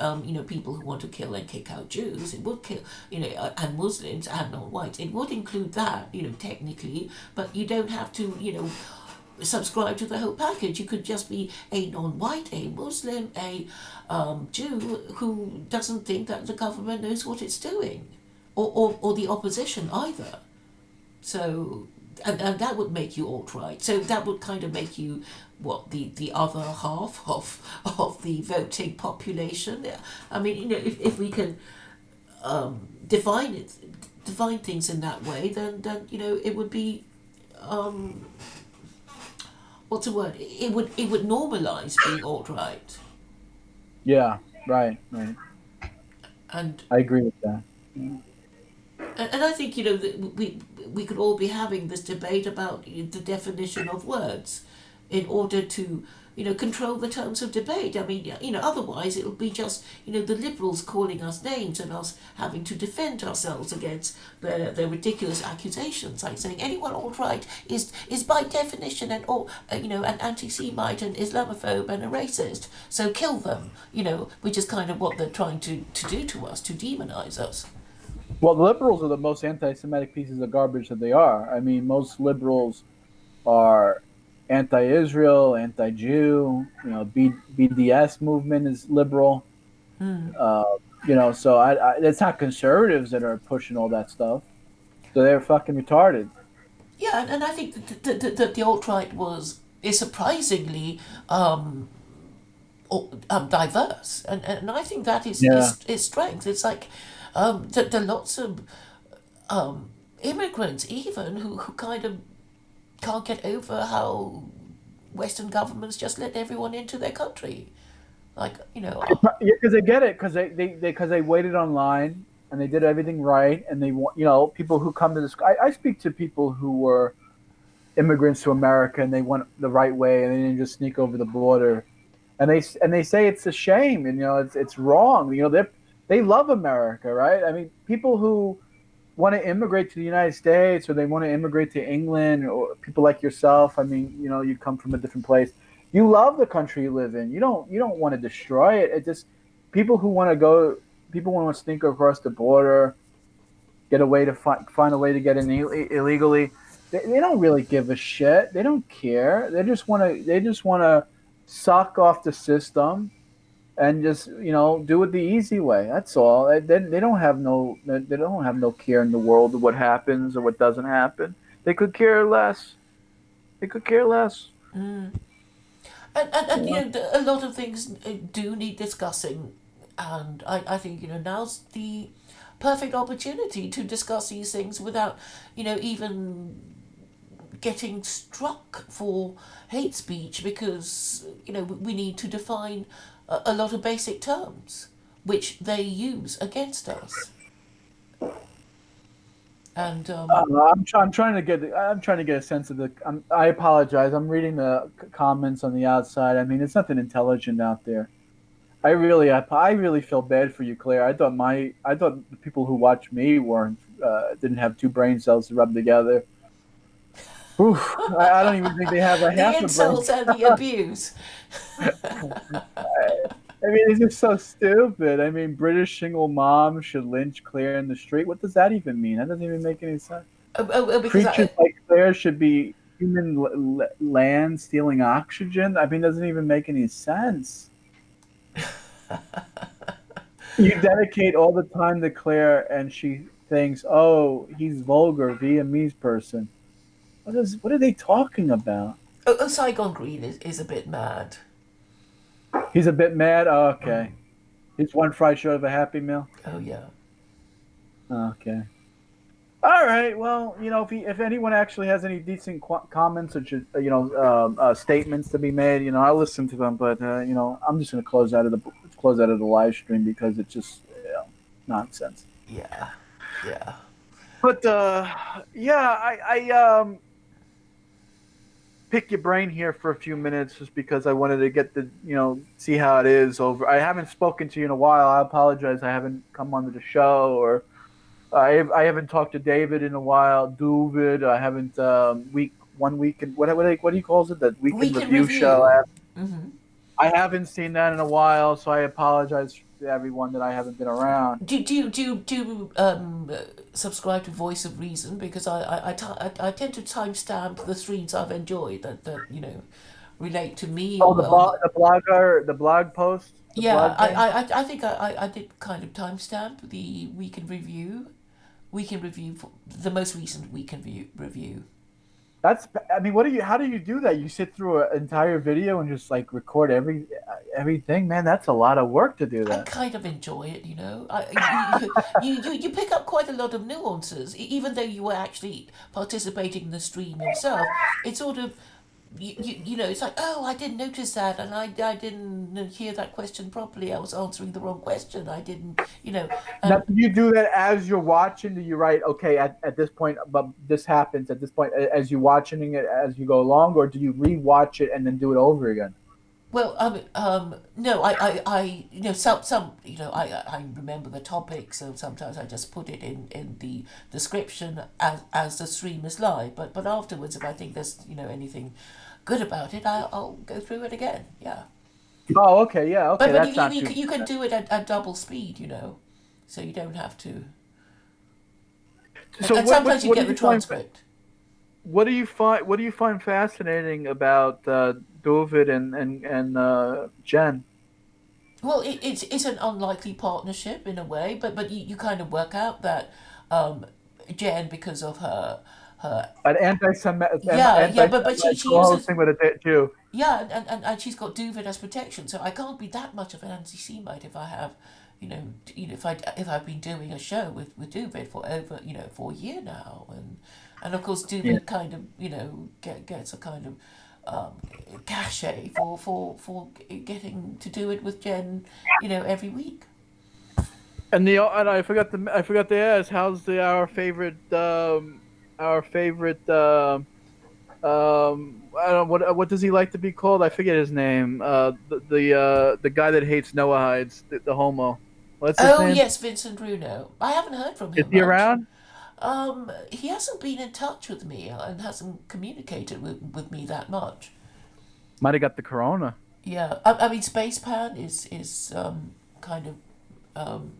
people who want to kill and kick out Jews. It would kill, and Muslims and non-whites. It would include that, technically, but you don't have to, subscribe to the whole package. You could just be a non-white, a Muslim, a Jew who doesn't think that the government knows what it's doing, or the opposition either. So, and that would make you alt-right. So that would kind of make you what the other half of the voting population. Yeah. I mean, if we can define it, define things in that way, then it would be what's the word? It would normalize being alt-right, Yeah, right, right. and I agree with that. and I think that we could all be having this debate about the definition of words in order to control the terms of debate. I mean, otherwise it'll be just the liberals calling us names and us having to defend ourselves against their ridiculous accusations, like saying anyone alt-right is by definition an anti-Semite and Islamophobe and a racist, so kill them. Which is kind of what they're trying to do to us, to demonize us. Well, the liberals are the most anti-Semitic pieces of garbage that they are. I mean, most liberals are anti-Israel, anti-Jew. BDS movement is liberal. Uh, so it's not conservatives that are pushing all that stuff. So they're fucking retarded. Yeah, and I think that the alt right is surprisingly diverse, and I think that is Yeah. is strength. It's like that there are lots of immigrants even who kind of can't get over how Western governments just let everyone into their country. Like Yeah, because they get it, because they waited online and they did everything right, and they want people who come to this. I speak to people who were immigrants to America and they went the right way and they didn't just sneak over the border, and they say it's a shame, and it's wrong. They love America, right? I mean, people who want to immigrate to the United States or they want to immigrate to England, or people like yourself. I mean, you come from a different place. You love the country you live in. You don't want to destroy it. It just people who want to go, people want to sneak across the border, get a way to find a way to get in illegally. They don't really give a shit. They don't care. They just want to suck off the system and just do it the easy way. That's all. They don't have no care in the world of what happens or what doesn't happen. They could care less. They could care less. and Yeah. a lot of things do need discussing, and I think now's the perfect opportunity to discuss these things without even getting struck for hate speech, because we need to define a lot of basic terms which they use against us. And I'm trying to get a sense of the. I apologize. I'm reading the comments on the outside. I mean, it's nothing intelligent out there. I really feel bad for you, Claire. I thought the people who watch me didn't have two brain cells to rub together. Oof, I don't even think they have a the half a brain. insults and the abuse. I mean, it's just so stupid. I mean, British single mom should lynch Claire in the street. What does that even mean? That doesn't even make any sense. Because Creatures like Claire should be human land stealing oxygen. I mean, it doesn't even make any sense. You dedicate all the time to Claire, and she thinks, "Oh, he's vulgar, Vietnamese person." What are they talking about? Saigon Green is a bit mad. He's a bit mad. Oh, okay, he's one fry short of a Happy Meal. Oh yeah. Okay. All right. Well, if anyone actually has any decent comments or statements to be made, I'll listen to them. But I'm just going to close out of the live stream because it's just nonsense. Yeah. Yeah. But yeah, I pick your brain here for a few minutes just because I wanted to get see how it is over. I haven't spoken to you in a while. I apologize. I haven't come onto the show, or I haven't talked to David in a while. David, I haven't. one week and what do you call it, the We weekend can review show. review. Hmm. I haven't seen that in a while, so I apologize to everyone that I haven't been around. Do you subscribe to Voice of Reason? Because I tend to timestamp the streams I've enjoyed that relate to me Oh, or well. the blog post, the Yeah, blog thing. I think I did kind of timestamp the weekend review for the most recent weekend review. That's, I mean, what do you? How do you do that? You sit through an entire video and just like record everything, man. That's a lot of work to do I that. kind of enjoy it, you know. You pick up quite a lot of nuances, even though you were actually participating in the stream yourself. It's sort of it's like, oh, I didn't notice that, and I didn't hear that question properly. I was answering the wrong question. I didn't, Now, and do you do that as you're watching? Do you write, okay, at this point, but this happens at this point, as you watching it as you go along, or do you rewatch it and then do it over again? well, no, some, I remember the topic, so sometimes I just put it in the description as the stream is live. But afterwards, if I think there's anything good about it, I'll go through it again. Yeah, Oh, okay, yeah, okay, but that's not too. you can do it at double speed, so you don't have to. So And sometimes you what do get the you find? transcript. What do you find fascinating about David and Jen? Well, it's an unlikely partnership in a way, but you kind of work out that Jen, because of her An anti-Semitic, yeah, but she uses co-hosting with a Jew. yeah, and she's got Duvid as protection, so I can't be that much of an anti-Semite if I have, if I've been doing a show with Duvid for over for a year now, and of course Yeah. Duvid kind of gets a kind of cachet for getting to do it with Jen, every week. And I forgot to ask, how's the our favorite I don't know what does he like to be called? I forget his name. The guy that hates Noahides, the homo. What's his Oh name? yes, Vincent Bruno. I haven't heard from Is him he much. around? He hasn't been in touch with me and hasn't communicated with me that much. Might have got the corona. Yeah, I mean, Spacepan is kind of um,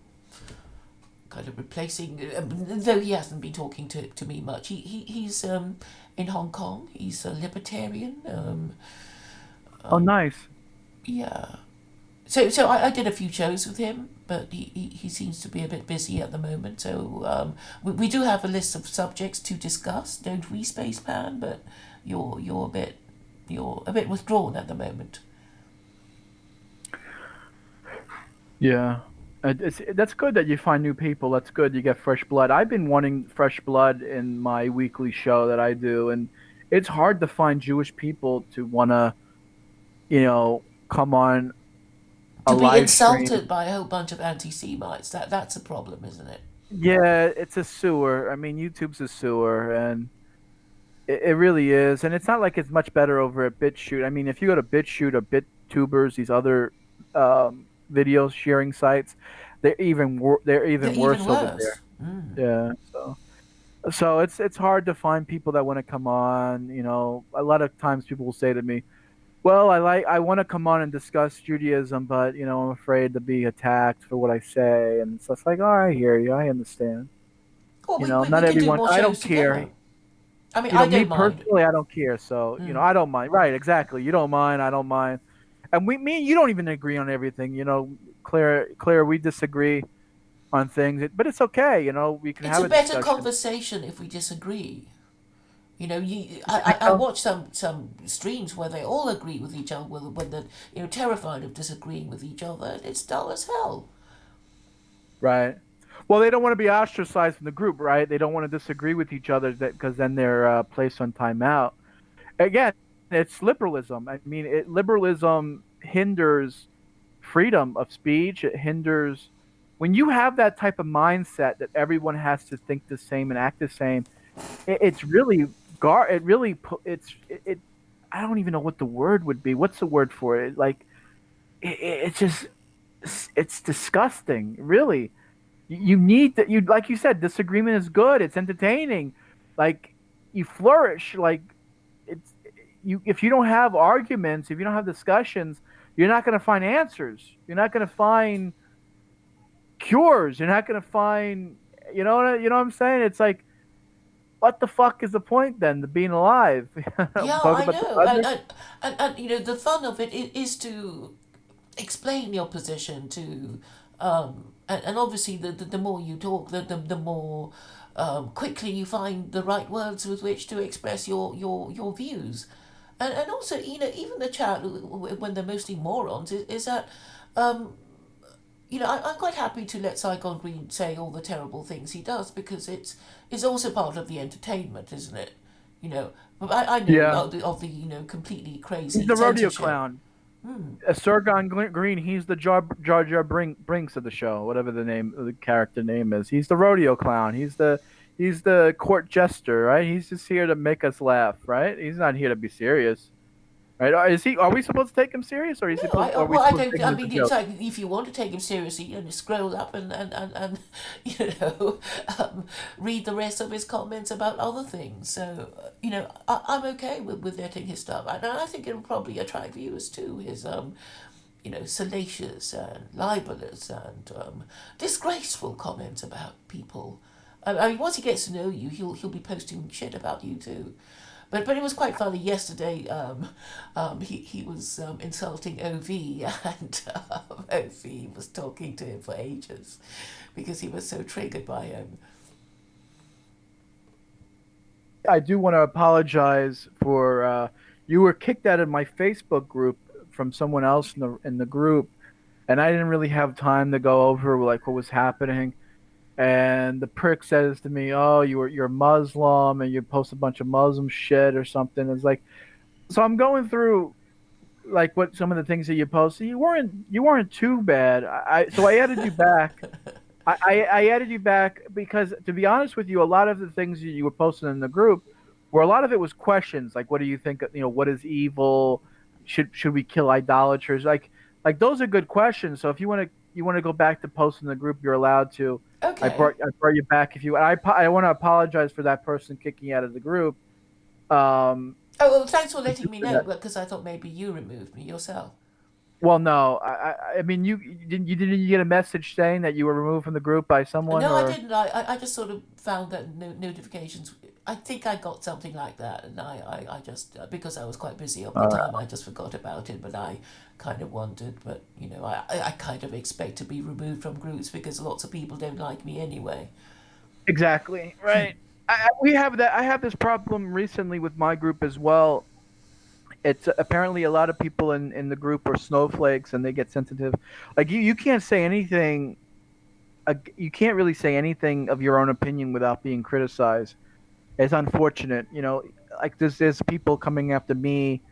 kind of replacing, though he hasn't been talking to me much. He's in Hong Kong. He's a libertarian. Oh, nice. Yeah. So I did a few shows with him, but he seems to be a bit busy at the moment. So we do have a list of subjects to discuss, don't we, Spacepan? But you're a bit withdrawn at the moment. Yeah. That's good that you find new people. That's good. You get fresh blood. I've been wanting fresh blood in my weekly show that I do, and it's hard to find Jewish people to want to, come on a To be live stream. insulted by a whole bunch of anti-Semites, that's a problem, isn't it? Yeah, it's a sewer. I mean, YouTube's a sewer, and it really is. And it's not like it's much better over at BitChute. I mean, if you go to BitChute or BitTubers, these other video sharing sites, they're They're even even worse over worse. there. Yeah. So it's hard to find people that want to come on. A lot of times people will say to me, "Well, I want to come on and discuss Judaism, but I'm afraid to be attacked for what I say." And so it's like, "Oh, I hear you. I understand." Well, we Not could do everyone. more I don't shows care. together. I mean, I Me don't mind. personally, I don't care. So I don't mind. Right? Exactly. You don't mind. I don't mind. And me and you don't even agree on everything. Claire, we disagree on things, but it's okay. We can It's have a a better discussion. conversation if we disagree. You think I so? watch some streams where they all agree with each other when they're terrified of disagreeing with each other. It's dull as hell. Right. Well, they don't want to be ostracized from the group, right? They don't want to disagree with each other because then they're placed on timeout. Again, it's liberalism. I mean, liberalism hinders freedom of speech. It hinders when you have that type of mindset that everyone has to think the same and act the same. It's really It really I don't even know what the word would be. What's the word for it? Like it's just it's disgusting. Really, you need that. You like you said, disagreement is good. It's entertaining. Like you flourish. Like you if you don't have arguments, if you don't have discussions, you're not going to find answers. You're not going to find cures. You're not going to find, you know what I'm saying? It's like, what the fuck is the point then to being alive? Yeah, Talk I about the know, weather. and the fun of it is to explain your position to, and obviously the more you talk, the more quickly you find the right words with which to express your views. And also, even the chat, when they're mostly morons, is that, I'm quite happy to let Saigon Green say all the terrible things he does because it's also part of the entertainment, isn't it? You know, but I know Yeah, of the completely he's crazy the rodeo censorship. clown. Sirgon Green, he's the Jar Jar Brinks of the show, whatever the character name is. He's the rodeo clown. He's the court jester, right? He's just here to make us laugh, right? He's not here to be serious, right? Is he? Are we supposed to take him serious, or is he No, supposed? Or are we well, I supposed to don't. take him I as a mean, it's joke? like if you want to take him seriously, scroll up and um, read the rest of his comments about other things. So I'm okay with letting his stuff, and I think it'll probably attract viewers too. His salacious and libelous and disgraceful comments about people. I mean, once he gets to know you, he'll be posting shit about you too. But it was quite funny yesterday. He was insulting Ov, and Ov was talking to him for ages because he was so triggered by him. I do want to apologize for you were kicked out of my Facebook group from someone else in the group, and I didn't really have time to go over like what was happening. And the prick says to me, "Oh, you're Muslim and you post a bunch of Muslim shit or something." It's like, so I'm going through like what some of the things that you posted. You weren't too bad. So I added you back. I added you back because, to be honest with you, a lot of the things that you were posting in the group, where a lot of it was questions like, "What do you think? What is evil? Should we kill idolaters?" Like those are good questions. So if you want to go back to posting in the group, you're allowed to. I Okay. brought I brought you back if you. I want to apologize for that person kicking you out of the group. Um, Oh well, thanks for letting me know because I thought maybe you removed me yourself. well, no, I mean, you didn't get a message saying that you were removed from the group by someone, No, I or didn't. I just sort of found that notifications. I think I got something like that, and I just because I was quite busy at the uh, time, I just forgot about it. But I kind of wondered, but I kind of expect to be removed from groups because lots of people don't like me anyway. exactly right. We have that. I have this problem recently with my group as well. It's apparently a lot of people in the group are snowflakes and they get sensitive. Like you can't say anything. You can't really say anything of your own opinion without being criticized. It's unfortunate, like there's people coming after me.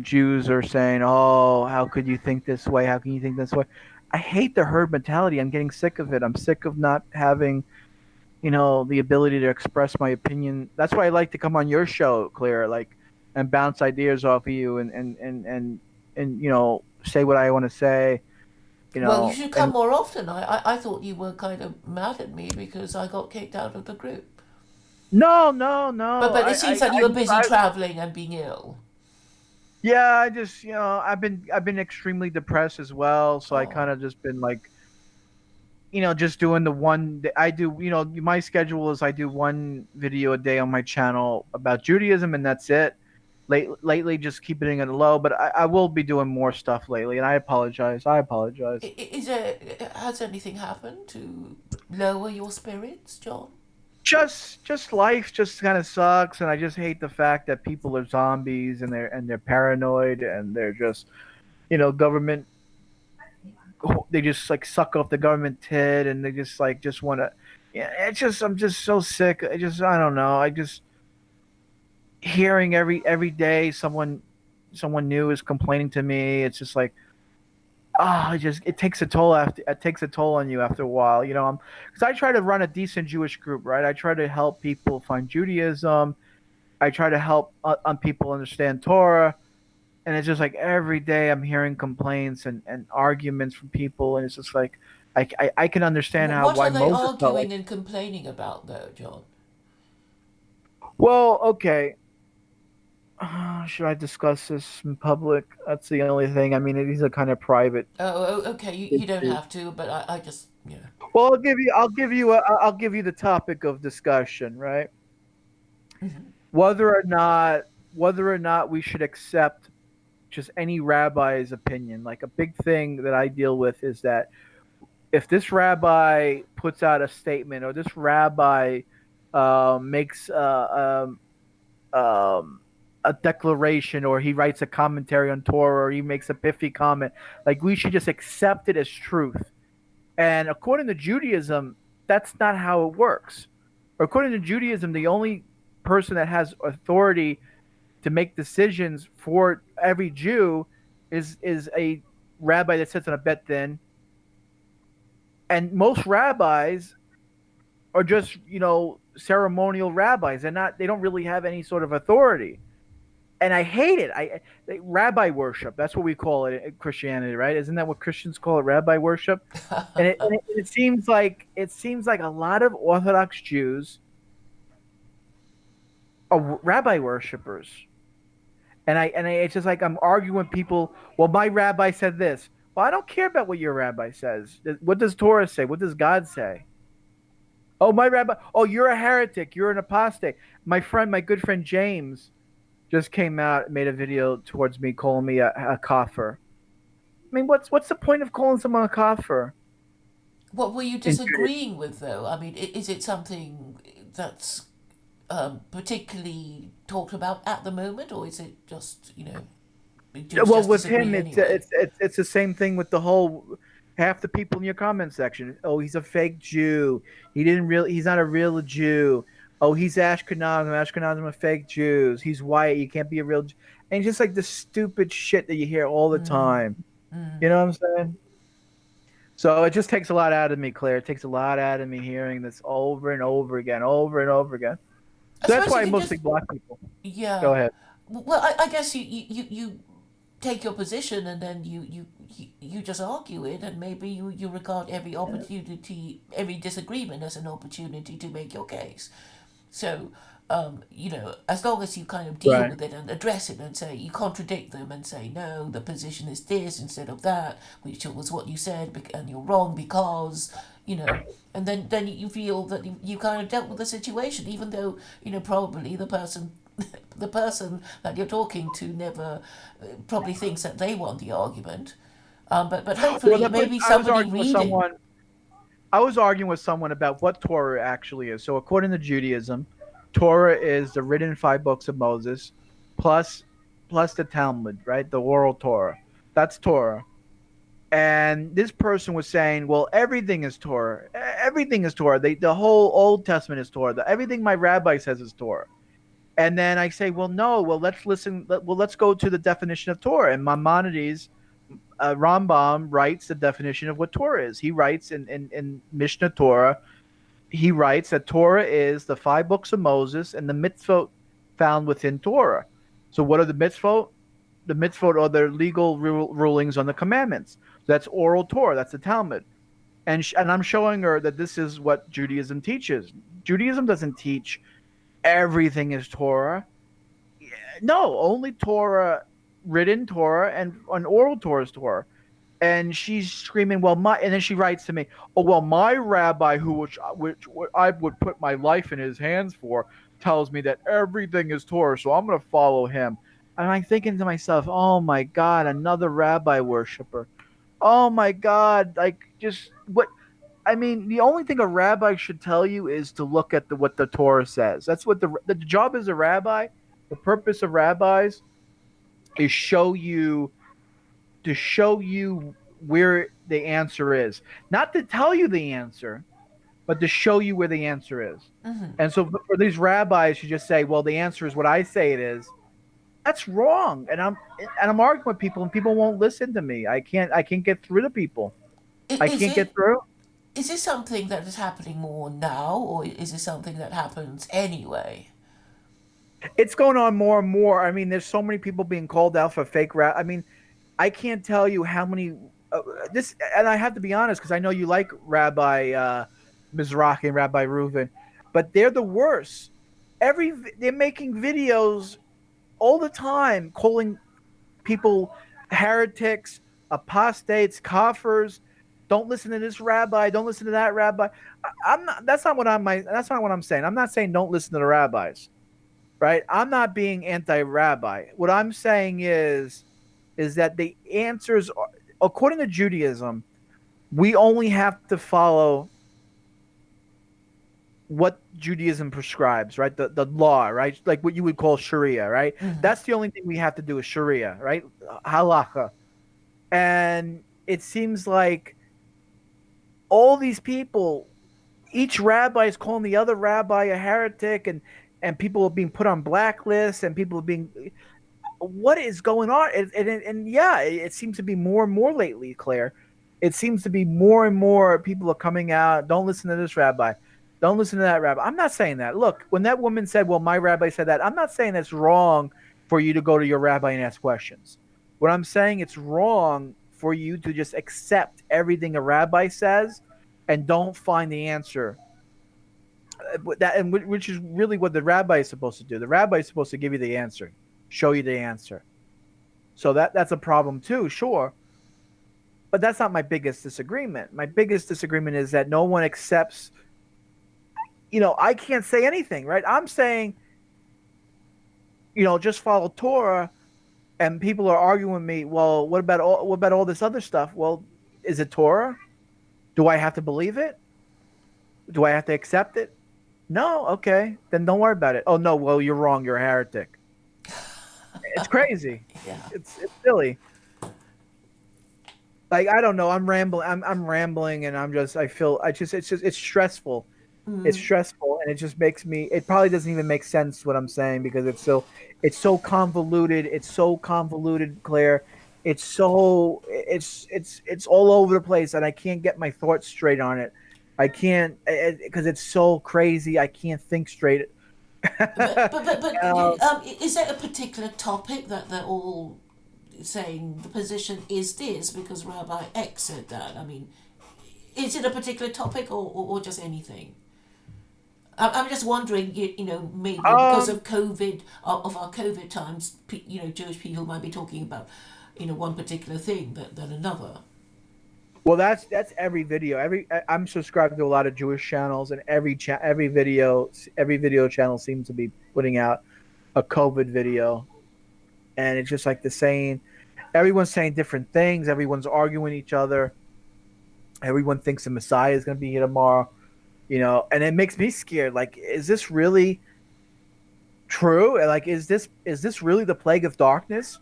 Jews are saying, "Oh, how could you think this way? How can you think this way?" I hate the herd mentality. I'm getting sick of it. I'm sick of not having, the ability to express my opinion. That's why I like to come on your show, Claire, like, and bounce ideas off of you and say what I want to say, Well, you should come and more often. I thought you were kind of mad at me because I got kicked out of the group. no, no, no. But it seems that you were busy traveling and being ill. Yeah, I just, I've been extremely depressed as well, so I Oh. kind of just been like, just doing the one I do, my schedule is I do one video a day on my channel about Judaism and that's it. Lately, just keeping it low, but I will be doing more stuff lately, and I apologize. I apologize. Has anything happened to lower your spirits, John? Just life just kind of sucks, and I just hate the fact that people are zombies and they're paranoid and they're just, government. They just like suck off the government tit, and they just want to. Yeah, it's just I'm just so sick. I don't know. I just hearing every day someone new is complaining to me. It's just like, it takes a toll after it takes a toll on you after a while. Because I try to run a decent Jewish group, right? I try to help people find Judaism. I try to help on people understand Torah, and it's just like every day I'm hearing complaints and arguments from people, and it's just like I can understand how What why are they Moses felt like. arguing and complaining about, though, John? Well, okay, Should I discuss this in public? That's the only thing. I mean, these are kind of private Okay, you don't issues. have to, but I just, Well, I'll give you the topic of discussion, right? Whether or not, whether or not we should accept just any rabbi's opinion. Like a big thing that I deal with is that if this rabbi puts out a statement or this rabbi makes um, a declaration or he writes a commentary on Torah or he makes a pithy comment, like we should just accept it as truth. And according to Judaism, that's not how it works. According to Judaism, the only person that has authority to make decisions for every Jew is a rabbi that sits on a bet then. And most rabbis are just, ceremonial rabbis. They don't really have any sort of authority. And I hate it. Rabbi worship. That's what we call it in Christianity, right? Isn't that what Christians call it? Rabbi worship. And it seems like a lot of Orthodox Jews are rabbi worshippers. It's just like I'm arguing with people. Well, my rabbi said this. Well, I don't care about what your rabbi says. What does Torah say? What does God say? Oh, my rabbi. Oh, you're a heretic. You're an apostate. My good friend James, just came out and made a video towards me calling me a kafir. I mean, what's the point of calling someone a kafir? what were you In disagreeing with, though? I mean, is it something that's particularly talked about at the moment, or is it just, do you Well, just with him, disagree anyway? it's the same thing with the whole half the people in your comment section. Oh, he's a fake Jew. He's not a real Jew. Oh, he's Ashkenazim. Ashkenazim are fake Jews. He's white. He can't be a real Jew. And just like the stupid shit that you hear all the time. You know what I'm saying? So it just takes a lot out of me, Claire. It takes a lot out of me hearing this over and over again, over and over again. I So that's suppose you why I can mostly just, block people. Go yeah. ahead. Well, I guess you take your position and then you just argue it, and maybe you regard every opportunity, every disagreement as an opportunity to make your case. So, as long as you kind of deal Right. with it and address it and say you contradict them and say no, the position is this instead of that, which was what you said, and you're wrong because, and then you feel that you kind of dealt with the situation, even though probably the person that you're talking to never probably thinks that they won the argument. But Well, hopefully maybe I was somebody arguing with reading. someone. I was arguing with someone about what Torah actually is. So, according to Judaism, Torah is the written five books of Moses, plus plus the Talmud, right? The oral Torah. That's Torah. And this person was saying, "Well, everything is Torah. Everything is Torah. The whole Old Testament is Torah. Everything my rabbi says is Torah." And then I say, "Well, no. Well, let's listen. Let's go to the definition of Torah." And Maimonides, Rambam writes the definition of what Torah is. He writes in Mishnah Torah, he writes that Torah is the five books of Moses and the mitzvot found within Torah. So, what are the mitzvot? The mitzvot are the legal rulings on the commandments. So that's oral Torah. That's the Talmud. And I'm showing her that this is what Judaism teaches. Judaism doesn't teach everything is Torah. No, only Torah, written Torah, and an oral Torah is Torah. And she's screaming, "Well, my," and then she writes to me, "Oh, well, my rabbi, which I would put my life in his hands for, tells me that everything is Torah, so I'm going to follow him." And I'm thinking to myself, "Oh my God, another rabbi worshiper. Oh my God, like just what?" I mean, the only thing a rabbi should tell you is to look at what the Torah says. That's what the job as a rabbi. The purpose of rabbis is show you where the answer is, not to tell you the answer, but to show you where the answer is. And so for these rabbis who just say, "Well, the answer is what I say it is," that's wrong. And I'm arguing with people, and people won't listen to me. I can't get through to people. I Is can't get it through. is this something that is happening more now, or is this something that happens anyway? It's going on more and more. I mean, there's so many people being called out for fake rap. I mean, I can't tell you how many this, and I have to be honest because I know you like Rabbi Mizrahi and Rabbi Reuven, but they're the worst. They're making videos all the time calling people heretics, apostates, coffers. Don't listen to this rabbi. Don't listen to that rabbi. I'm not. That's not what I'm. That's not what I'm saying. I'm not saying don't listen to the rabbis, right? I'm not being anti-rabbi. What I'm saying is that the answers, according to Judaism, we only have to follow what Judaism prescribes, right? The law, right? Like what you would call Sharia, right? Mm-hmm. That's the only thing we have to do is Sharia, right? Halacha. And it seems like all these people, each rabbi is calling the other rabbi a heretic, and people are being put on blacklists, and people are being, what is going on? And yeah, it seems to be more and more lately, Claire. It seems to be more and more people are coming out. Don't listen to this rabbi. Don't listen to that rabbi. I'm not saying that. Look, when that woman said, well, my rabbi said that, I'm not saying it's wrong for you to go to your rabbi and ask questions. What I'm saying, it's wrong for you to just accept everything a rabbi says and don't find the answer. That, and which is really what the rabbi is supposed to do. The rabbi is supposed to give you the answer, show you the answer. So that's a problem too, sure. But that's not my biggest disagreement. My biggest disagreement is that no one accepts, I can't say anything, right? I'm saying, just follow Torah, and people are arguing with me, well, what about all this other stuff? Well, is it Torah? Do I have to believe it? Do I have to accept it? No, okay. Then don't worry about it. Oh no, well, you're wrong, you're a heretic. It's crazy. Yeah. It's silly. Like I don't know. I'm rambling, and I feel it's stressful. It's Mm. stressful, and it just makes me. It probably doesn't even make sense what I'm saying because it's so convoluted. It's so convoluted, Claire. It's all over the place, and I can't get my thoughts straight on it. I can't because it's so crazy. I can't think straight. Is there a particular topic that they're all saying the position is this because Rabbi X said that? I mean, is it a particular topic or just anything? I'm just wondering, maybe because um, of COVID, of our COVID times, Jewish people might be talking about, one particular thing than another. Well, that's every video. I'm subscribed to a lot of Jewish channels, and every video channel seems to be putting out a COVID video, and it's just like the saying. Everyone's saying different things. Everyone's arguing each other. Everyone thinks the Messiah is going to be here tomorrow. And it makes me scared. Like, is this really true? Like, is this really the plague of darkness?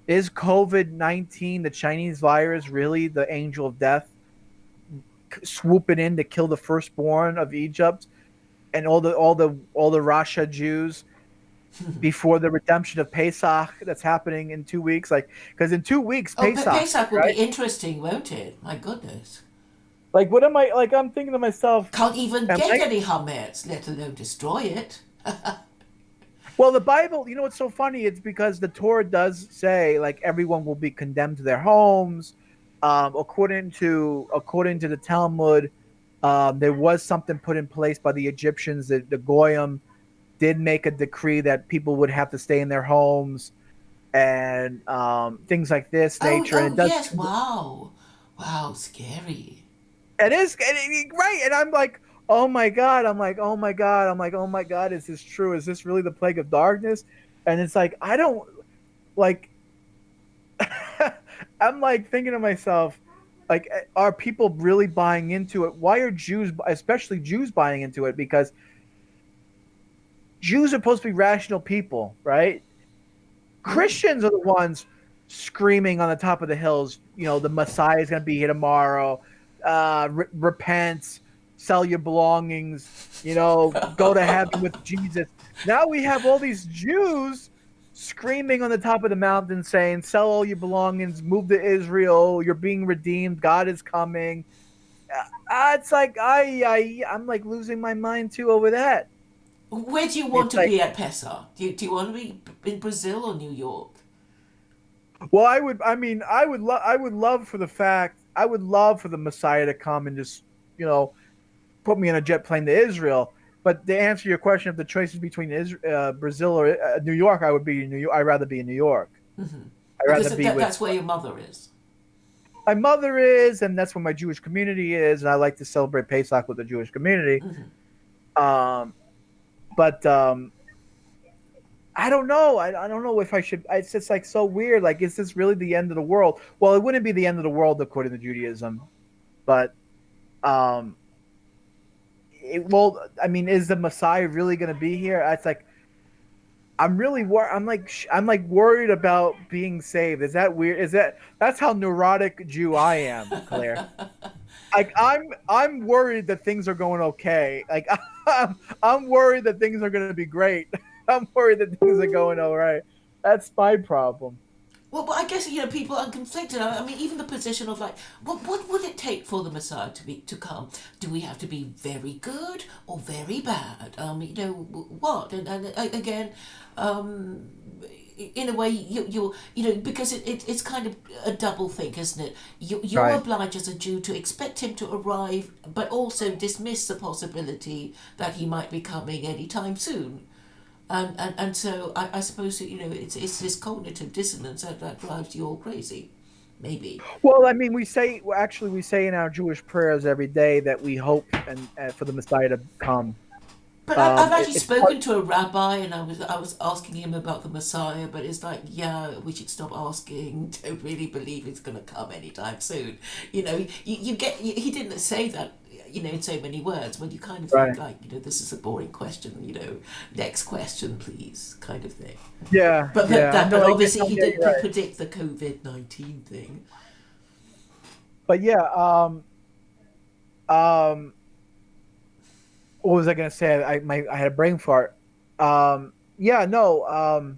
Is COVID-19, the Chinese virus, really the angel of death swooping in to kill the firstborn of Egypt and all the Russia Jews before the redemption of Pesach that's happening in 2 weeks? Like, because in 2 weeks Oh, Pesach, Pesach will be right? interesting, won't it? My goodness. Like, what am I like? I'm thinking to myself, Can't even am get I? any Hametz, let alone destroy it. Well, the Bible, what's so funny? It's because the Torah does say like everyone will be condemned to their homes. According to the Talmud, there was something put in place by the Egyptians that the Goyim did make a decree that people would have to stay in their homes and things like this Oh, nature. And oh it does. yes, wow. Wow, scary. It is right, and I'm like, oh my god. I'm like, oh my god. I'm like, oh my god. Is this true? Is this really the plague of darkness? And it's like I don't like. I'm like thinking to myself, like, are people really buying into it? Why are Jews, especially Jews, buying into it? Because Jews are supposed to be rational people, right? Mm. Christians are the ones screaming on the top of the hills, the Messiah is going to be here tomorrow. Repent, sell your belongings, go to heaven with Jesus. Now we have all these Jews screaming on the top of the mountain saying, sell all your belongings, move to Israel, you're being redeemed, God is coming. It's like I'm like losing my mind too over that. Where do you want It's to like, be at Pesach? Do you want to be in Brazil or New York? well, I would love for the Messiah to come and just, put me in a jet plane to Israel. but to answer your question, if the choice is between Brazil or New York, I would be New York. I'd rather be in New York. I'd rather Because be with that's where your mother is. my mother is, and that's where my Jewish community is, and I like to celebrate Pesach with the Jewish community. Um, but I don't know. I don't know if I should. It's just like so weird. Like, is this really the end of the world? Well, it wouldn't be the end of the world according to Judaism, but um, well, I mean, is the Messiah really going to be here? It's like I'm really I'm like worried about being saved. Is that weird? Is that's how neurotic Jew I am, Claire? Like I'm worried that things are going okay. Like I'm worried that things are going to be great. I'm worried that things are going all right. That's my problem. Well, but I guess people are conflicted. I mean, even the position of like, what would it take for the Messiah to come? Do we have to be very good or very bad? What? And again, um, in a way, because it's kind of a double thing, isn't it? You're Right. obliged as a Jew to expect him to arrive, but also dismiss the possibility that he might be coming anytime soon. And so I suppose that, it's this cognitive dissonance that drives you all crazy, maybe. Well, I mean, actually we say in our Jewish prayers every day that we hope and for the Messiah to come. But I've actually It's spoken to a rabbi, and I was asking him about the Messiah, but it's like, yeah, we should stop asking. Don't really believe it's going to come anytime soon. He didn't say that, in so many words, when you kind of think right. like, this is a boring question, next question, please, kind of thing. Yeah, But but yeah. that but No, obviously no, he yeah, did you're right. predict the COVID-19 thing. But yeah, um, what was I gonna say? I had a brain fart. Yeah, no,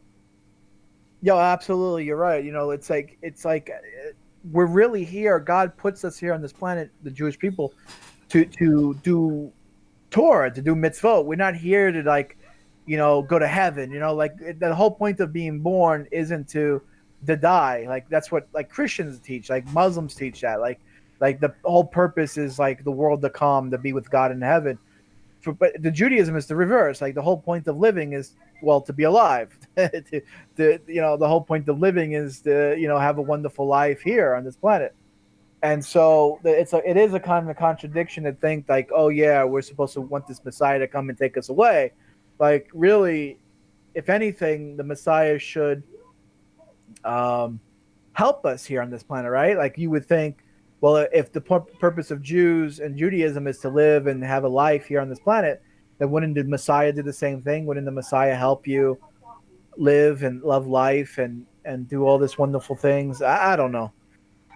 yeah, absolutely, you're right. It's like we're really here. God puts us here on this planet, the Jewish people, to do Torah, to do mitzvot. We're not here to go to heaven. Like the whole point of being born isn't to die. Like that's what like Christians teach, like Muslims teach that. Like the whole purpose is like the world to come, to be with God in heaven. But the Judaism is the reverse. Like the whole point of living is to be alive. The whole point of living is to have a wonderful life here on this planet. And so it is a kind of a contradiction to think like, oh yeah, we're supposed to want this Messiah to come and take us away. Like really, if anything, the Messiah should um, help us here on this planet, right? Like you would think, well, if the purpose of Jews and Judaism is to live and have a life here on this planet, then wouldn't the Messiah do the same thing? Wouldn't the Messiah help you live and love life and do all this wonderful things? I don't know.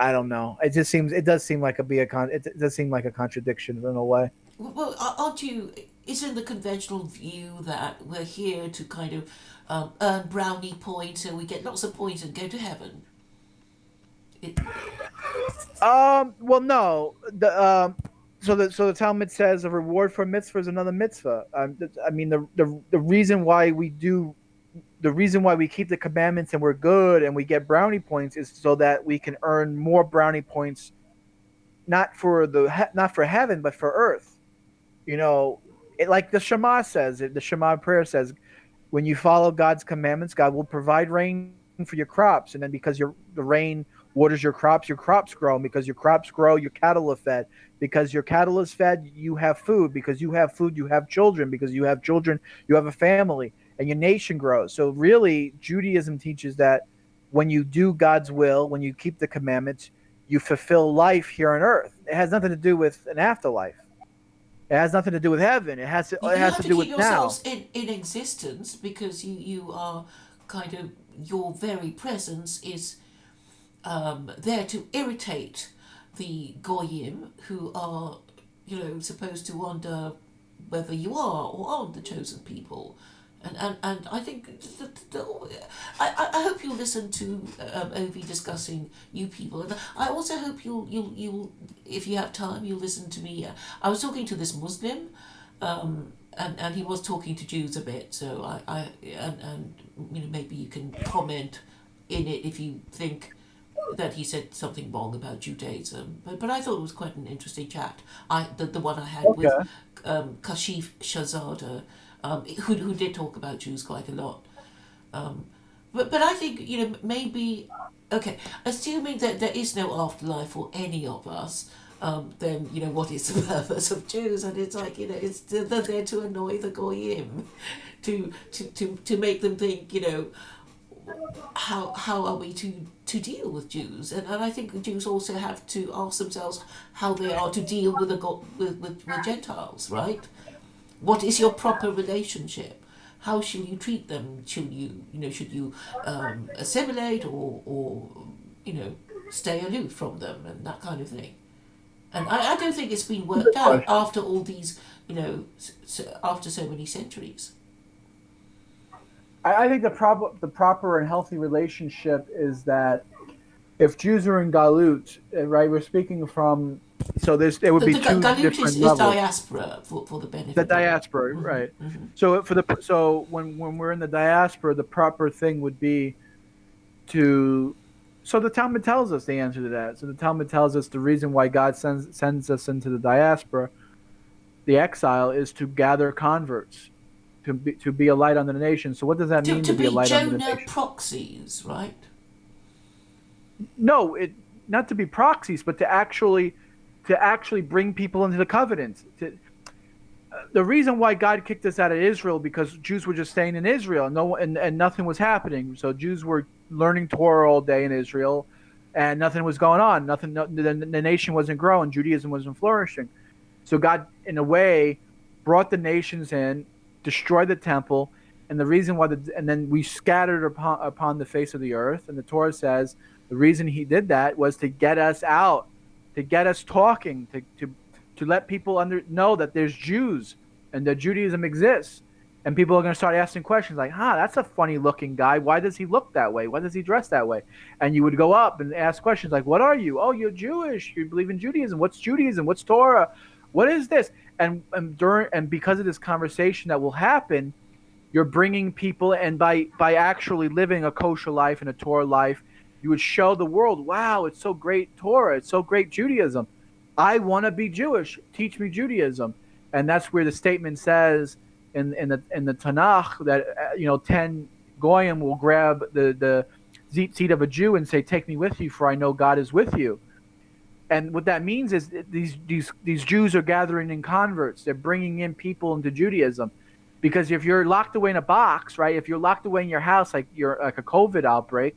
I don't know. It does seem like it does seem like a contradiction in a way. Well, aren't you? Isn't the conventional view that we're here to kind of earn brownie points, so we get lots of points and go to heaven? It, Well, no. The Talmud says a reward for a mitzvah is another mitzvah. I mean, the reason why the reason why we keep the commandments and we're good and we get brownie points is so that we can earn more brownie points, not for heaven, but for earth. You know, like the Shema says, the Shema prayer says, when you follow God's commandments, God will provide rain for your crops, and then because the rain waters your crops grow. And because your crops grow, your cattle are fed. Because your cattle is fed, you have food. Because you have food, you have children. Because you have children, you have a family, and your nation grows. So really, Judaism teaches that when you do God's will, when you keep the commandments, you fulfill life here on earth. It has nothing to do with an afterlife. It has nothing to do with heaven. you, It you has have to to do keep with now. yourselves in existence because you are kind of your very presence is there to irritate the goyim who are supposed to wonder whether you are or aren't the chosen people. And I think I hope you'll listen to Ovi discussing you people, and I also hope you'll if you have time you'll listen to me. I was talking to this Muslim, and he was talking to Jews a bit, so and maybe you can comment in it if you think that he said something wrong about Judaism, but I thought it was quite an interesting chat. The one I had with Okay. Kashif Shahzada, who did talk about Jews quite a lot. Um, but I think, maybe, okay, assuming that there is no afterlife for any of us, then, what is the purpose of Jews? And it's like, they're there to annoy the goyim, to make them think, how are we to deal with Jews? And I think the Jews also have to ask themselves how they are to deal with with Gentiles, right? What is your proper relationship? How should you treat them? Should you assimilate, or you know stay aloof from them, and that kind of thing? And I don't think it's been worked Good out question. after all these, after so many centuries. I think the proper and healthy relationship is that if Jews are in Galut, right, we're speaking from, so there would The, be the two galut different is levels. diaspora, for the The benefit of. diaspora, Hmm. right? Hmm. So when we're in the diaspora, the proper thing would be to. So the Talmud tells us the answer to that. So the Talmud tells us the reason why God sends us into the diaspora, the exile, is to gather converts, to be a light unto the nation. So what does that to, mean to to be a be light unto the Jonah nation? proxies, right? No, it not to be proxies, but to actually bring people into the covenant. The reason why God kicked us out of Israel because Jews were just staying in Israel, and nothing was happening. So Jews were learning Torah all day in Israel, and nothing was going on. Nothing, the nation wasn't growing. Judaism wasn't flourishing. So God, in a way, brought the nations in, destroyed the temple, and the reason why and then we scattered upon the face of the earth. And the Torah says the reason He did that was to get us out, to get us talking, to let people know that there's Jews and that Judaism exists. And people are going to start asking questions like, that's a funny looking guy. Why does he look that way? Why does he dress that way? And you would go up and ask questions like, what are you? Oh, you're Jewish. You believe in Judaism. What's Judaism? What's Torah? What is this? And because of this conversation that will happen, you're bringing people, and by actually living a kosher life and a Torah life, you would show the world, wow, it's so great Torah, it's so great Judaism. I want to be Jewish. Teach me Judaism, and that's where the statement says in the Tanakh that 10 goyim will grab the seat of a Jew and say, "Take me with you, for I know God is with you." And what that means is these Jews are gathering in converts. They're bringing in people into Judaism, because if you're locked away in a box, right? If you're locked away in your house, like you're like a COVID outbreak,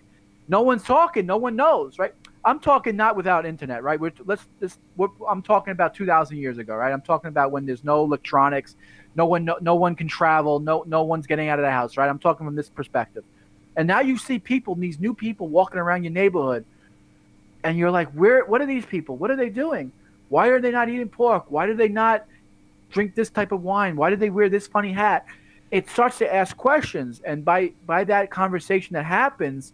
no one's talking, no one knows, right? I'm talking not without internet, right? I'm talking about 2,000 years ago, right? I'm talking about when there's no electronics, no one can travel, no one's getting out of the house, right? I'm talking from this perspective. And now you see people, these new people walking around your neighborhood, and you're like, what are these people? What are they doing? Why are they not eating pork? Why do they not drink this type of wine? Why do they wear this funny hat? It starts to ask questions, and by that conversation that happens,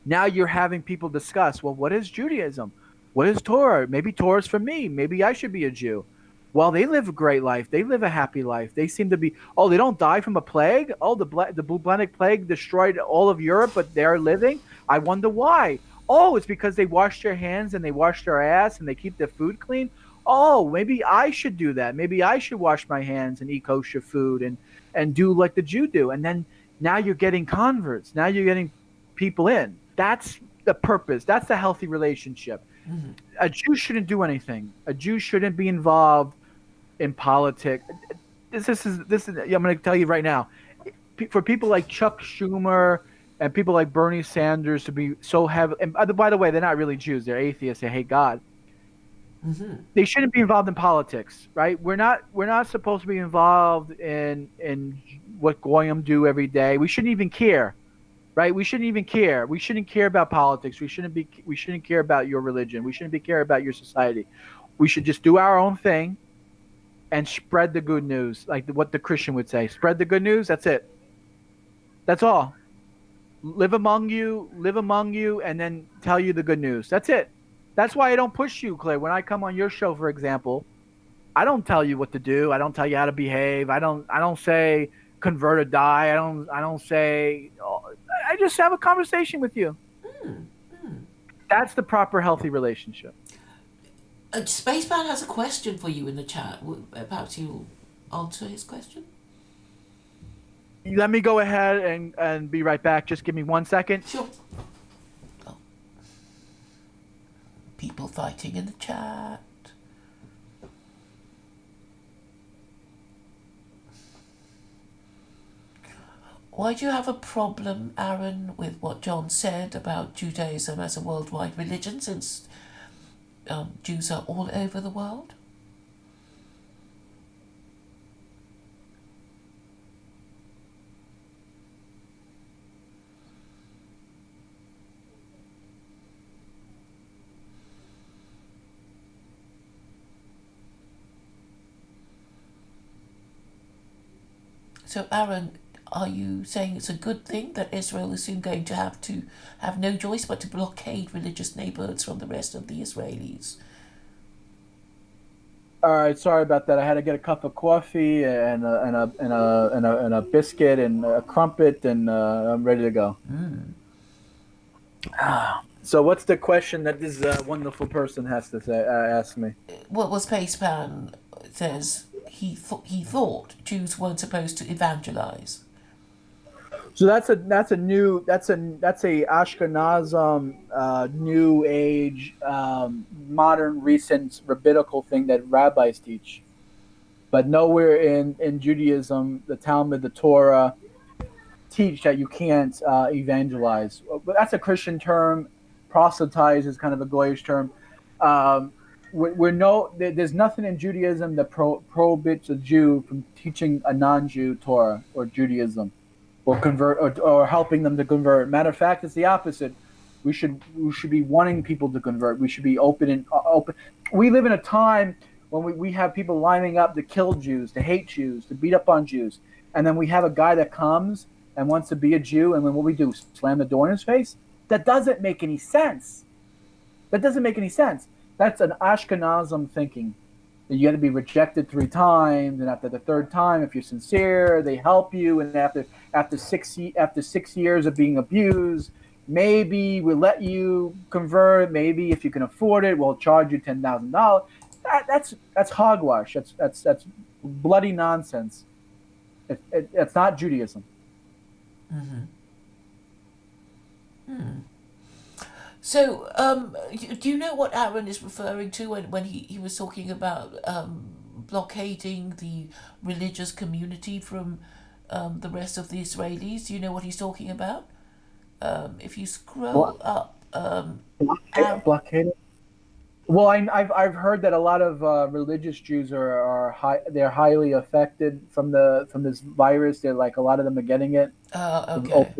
now you're having people discuss, well, what is Judaism? What is Torah? Maybe Torah's for me. Maybe I should be a Jew. Well, they live a great life. They live a happy life. They seem to be. Oh, they don't die from a plague. Oh, the bubonic plague destroyed all of Europe, but they're living. I wonder why. Oh, it's because they wash their hands and they wash their ass and they keep their food clean. Oh, maybe I should do that. Maybe I should wash my hands and eat kosher food and do like the Jew do. And then now you're getting converts. Now you're getting people in. That's the purpose. That's the healthy relationship. A Jew shouldn't do anything. A Jew shouldn't be involved in politics. This is. I'm going to tell you right now. For people like Chuck Schumer and people like Bernie Sanders to be so heavy, and by the way, they're not really Jews. They're atheists. They hate God. Hmm. They shouldn't be involved in politics, right? We're not supposed to be involved in what goyim do every day. We shouldn't even care, right? We shouldn't even care. We shouldn't care about politics. We shouldn't care about your religion. We shouldn't be care about your society. We should just do our own thing and spread the good news, like what the Christian would say. Spread the good news. That's it. That's all. Live among you, and then tell you the good news. That's it. That's why I don't push you, Claire. When I come on your show, for example, I don't tell you what to do. I don't tell you how to behave. I don't say convert or die. I don't say. I just have a conversation with you. Hmm. Hmm. That's the proper healthy relationship. Spaceman has a question for you in the chat. Perhaps you'll answer his question? Let me go ahead and be right back. Just give me 1 second. Sure. Oh, people fighting in the chat. Why do you have a problem, Aaron, with what John said about Judaism as a worldwide religion, since Jews are all over the world? So, Aaron, are you saying it's a good thing that Israel is soon going to have no choice but to blockade religious neighborhoods from the rest of the Israelis? All right, sorry about that. I had to get a cup of coffee and a biscuit and a crumpet, and I'm ready to go. So, what's the question that this wonderful person has to say? Ask me. Well, Spaceman says he thought Jews weren't supposed to evangelize. So that's a Ashkenazim new age modern recent rabbinical thing that rabbis teach, but nowhere in Judaism, the Talmud, the Torah teach that you can't evangelize. But that's a Christian term. Proselytize is kind of a goyish term. Um, there's nothing in Judaism that prohibits a Jew from teaching a non-Jew Torah or Judaism, or convert, or helping them to convert. Matter of fact, it's the opposite. We should be wanting people to convert. We should be open and open. We live in a time when we have people lining up to kill Jews, to hate Jews, to beat up on Jews, and then we have a guy that comes and wants to be a Jew, and then what we do, slam the door in his face? That doesn't make any sense. That doesn't make any sense. That's an Ashkenazim thinking. You got to be rejected 3 times, and after the third time, if you're sincere, they help you. And after 6 years of being abused, maybe we'll let you convert. Maybe if you can afford it, we'll charge you $10,000. That's hogwash. That's bloody nonsense. It's not Judaism. So, do you know what Aaron is referring to when he was talking about blockading the religious community from the rest of the Israelis? Do you know what he's talking about? If you scroll up, Blockade. Well, I've heard that a lot of religious Jews they're highly affected from this virus. They're like, a lot of them are getting it. okay.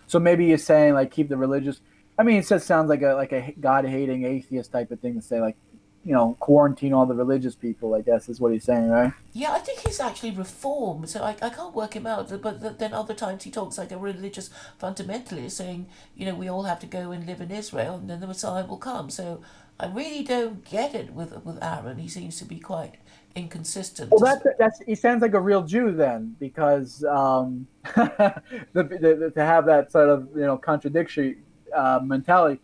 So maybe you're saying like, keep the religious. I mean, it just sounds like a God hating atheist type of thing to say, like, quarantine all the religious people. I guess is what he's saying, right? Yeah, I think he's actually reformed, so I can't work him out. But then other times he talks like a religious fundamentalist, saying, we all have to go and live in Israel, and then the Messiah will come. So I really don't get it with Aaron. He seems to be quite inconsistent. Well, that's he sounds like a real Jew then, because to have that sort of contradictory mentality.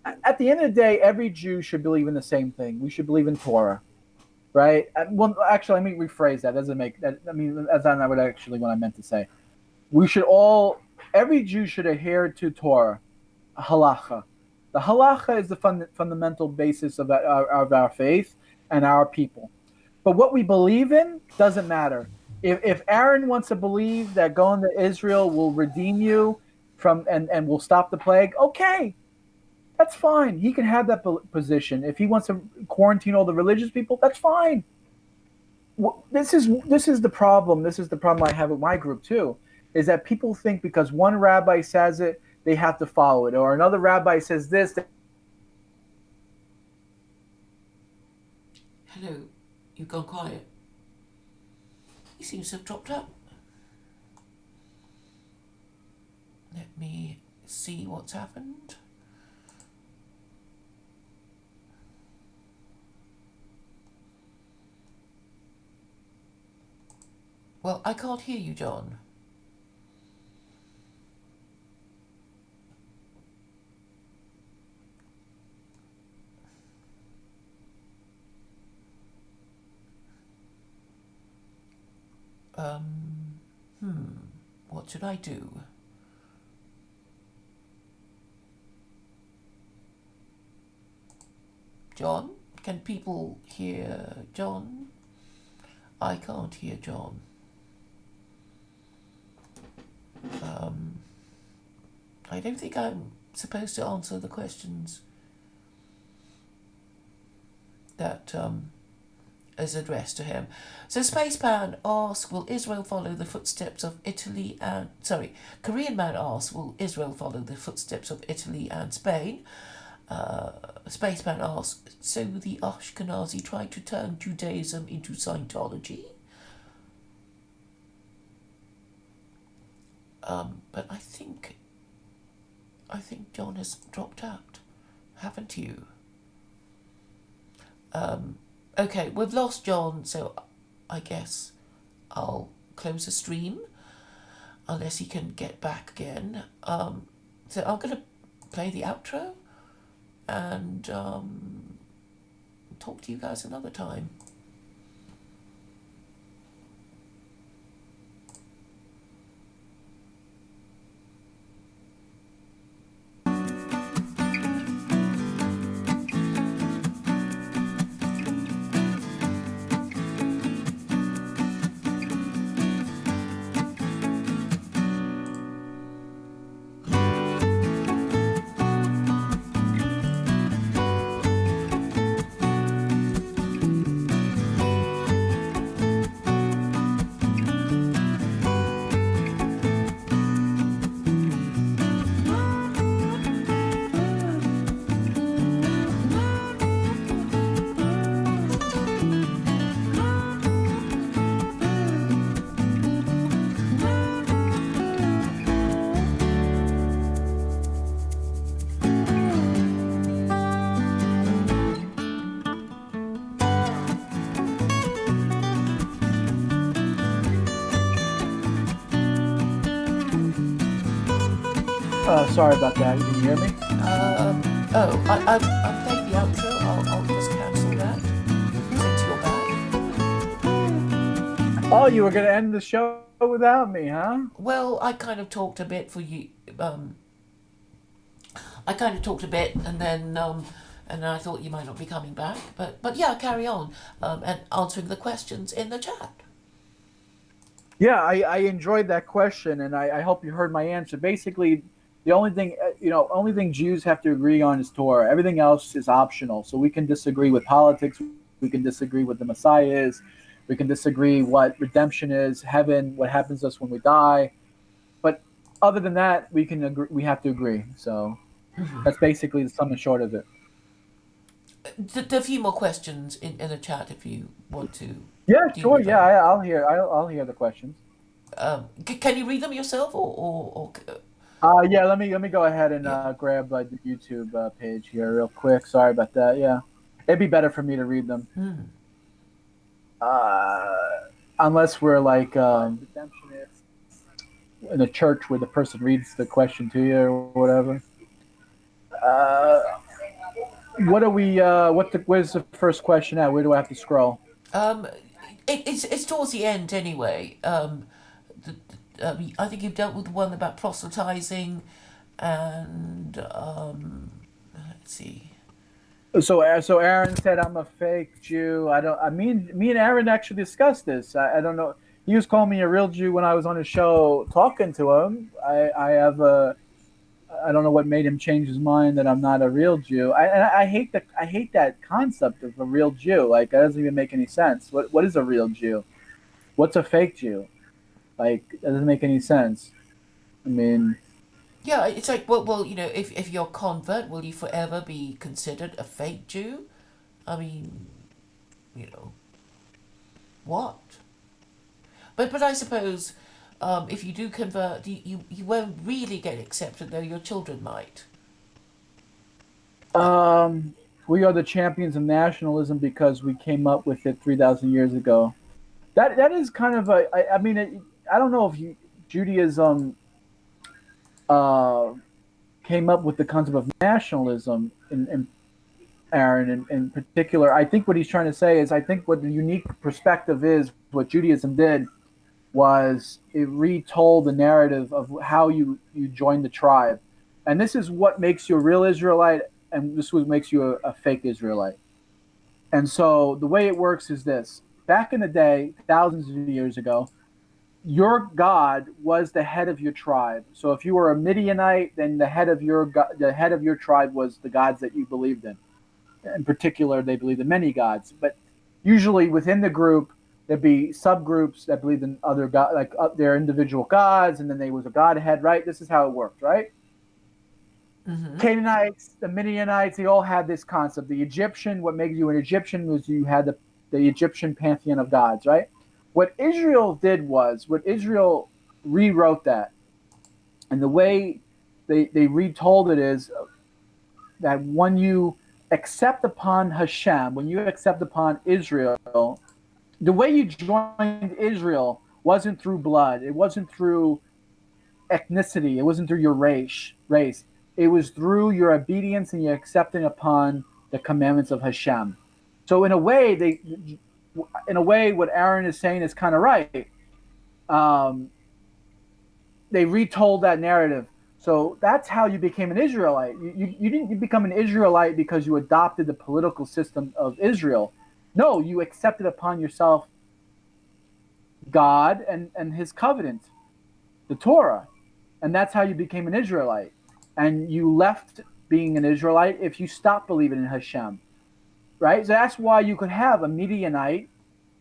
At the end of the day, every Jew should believe in the same thing. We should believe in Torah, right? Well, actually, let me rephrase that. Doesn't make that. I mean, that's not what I meant to say. Every Jew should adhere to Torah, halacha. The halacha is the fundamental basis of our faith and our people. But what we believe in doesn't matter. If Aaron wants to believe that going to Israel will redeem you and will stop the plague, okay, that's fine. He can have that position. If he wants to quarantine all the religious people, that's fine. This is the problem. This is the problem I have with my group too, is that people think because one rabbi says it, they have to follow it, or another rabbi says this. Hello, you've gone quiet. He seems to have dropped out. Let me see what's happened. Well, I can't hear you, John. Um, what should I do? John? Can people hear John? I can't hear John. Um, I don't think I'm supposed to answer the questions that is addressed to him. So Spaceman asks, will Israel follow the footsteps of Italy and... Sorry, Korean Man asks, will Israel follow the footsteps of Italy and Spain? Spaceman asks, so the Ashkenazi tried to turn Judaism into Scientology? But I think John has dropped out, haven't you? Okay, we've lost John, so I guess I'll close the stream unless he can get back again. So I'm gonna play the outro and talk to you guys another time. Sorry about that. You can hear me? I've played the outro. I'll just cancel that since you're back. Oh, you were going to end the show without me, huh? Well, I kind of talked a bit for you. I kind of talked a bit, and then I thought you might not be coming back. But yeah, carry on and answering the questions in the chat. Yeah, I enjoyed that question, and I hope you heard my answer. Basically, the only thing only thing Jews have to agree on is Torah. Everything else is optional. So we can disagree with politics, we can disagree what the Messiah is, we can disagree what redemption is, heaven, what happens to us when we die. But other than that, we can agree. We have to agree. So that's basically the sum and short of it. There are a few more questions in the chat if you want to Yeah, deal sure. with Yeah, them. I'll hear the questions. Can you read them yourself, Yeah, let me go ahead and yeah? grab the YouTube page here real quick. Sorry about that. Yeah, it'd be better for me to read them. Uh, Unless we're like in a church where the person reads the question to you or whatever. Uh, what are we? Where's the first question at? Where do I have to scroll? Um, it's towards the end anyway. I think you've dealt with the one about proselytizing, and let's see. So Aaron said I'm a fake Jew. I don't. I mean, me and Aaron actually discussed this. I don't know. He was calling me a real Jew when I was on his show talking to him. I have a. I don't know what made him change his mind that I'm not a real Jew. I hate that concept of a real Jew. Like that doesn't even make any sense. What is a real Jew? What's a fake Jew? Like that doesn't make any sense. I mean, Yeah, it's like if you're a convert, will you forever be considered a fake Jew? I mean, you know what? But I suppose if you do convert, you won't really get accepted, though your children might. we are the champions of nationalism because we came up with it 3,000 years ago. That is kind of a. I mean, I don't know if Judaism uh, came up with the concept of nationalism in Aaron in particular. I think what he's trying to say is I think what the unique perspective is what Judaism did was it retold the narrative of how you joined the tribe, and this is what makes you a real Israelite, and this is what makes you a fake Israelite. And so the way it works is this: back in the day, thousands of years ago, your God was the head of your tribe. So if you were a Midianite, then the head of your tribe was the gods that you believed in. In particular, they believed in many gods, but usually within the group there'd be subgroups that believed in other god, like their individual gods, and then there was a godhead. Right? This is how it worked. Right? Mm-hmm. Canaanites, the Midianites, they all had this concept. The Egyptian, what made you an Egyptian was you had the Egyptian pantheon of gods, right? What Israel did was, what Israel rewrote that. And the way they retold it is that when you accept upon Hashem, when you accept upon Israel, the way you joined Israel wasn't through blood. It wasn't through ethnicity. It wasn't through your race. It was through your obedience and your accepting upon the commandments of Hashem. So in a way, what Aaron is saying is kind of right. Um, they retold that narrative. So that's how you became an Israelite. You didn't become an Israelite because you adopted the political system of Israel. No, you accepted upon yourself God and his covenant, the Torah. And that's how you became an Israelite. And you left being an Israelite if you stopped believing in Hashem, right? So that's why you could have a Midianite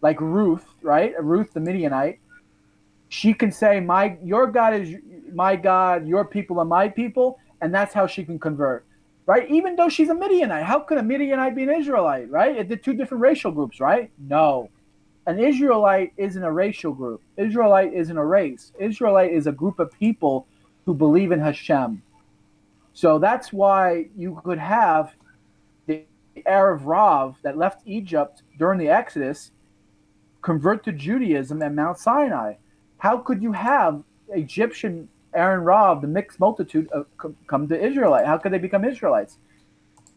like Ruth, right? Ruth the Midianite. She can say, your God is my God, your people are my people, and that's how she can convert, right? Even though she's a Midianite, how could a Midianite be an Israelite, right? They're two different racial groups, right? No, an Israelite isn't a racial group. Israelite isn't a race. Israelite is a group of people who believe in Hashem. So that's why you could have the Arab Rav that left Egypt during the Exodus convert to Judaism at Mount Sinai. How could you have Egyptian Aaron Rav, the mixed multitude, come to Israelite? How could they become Israelites?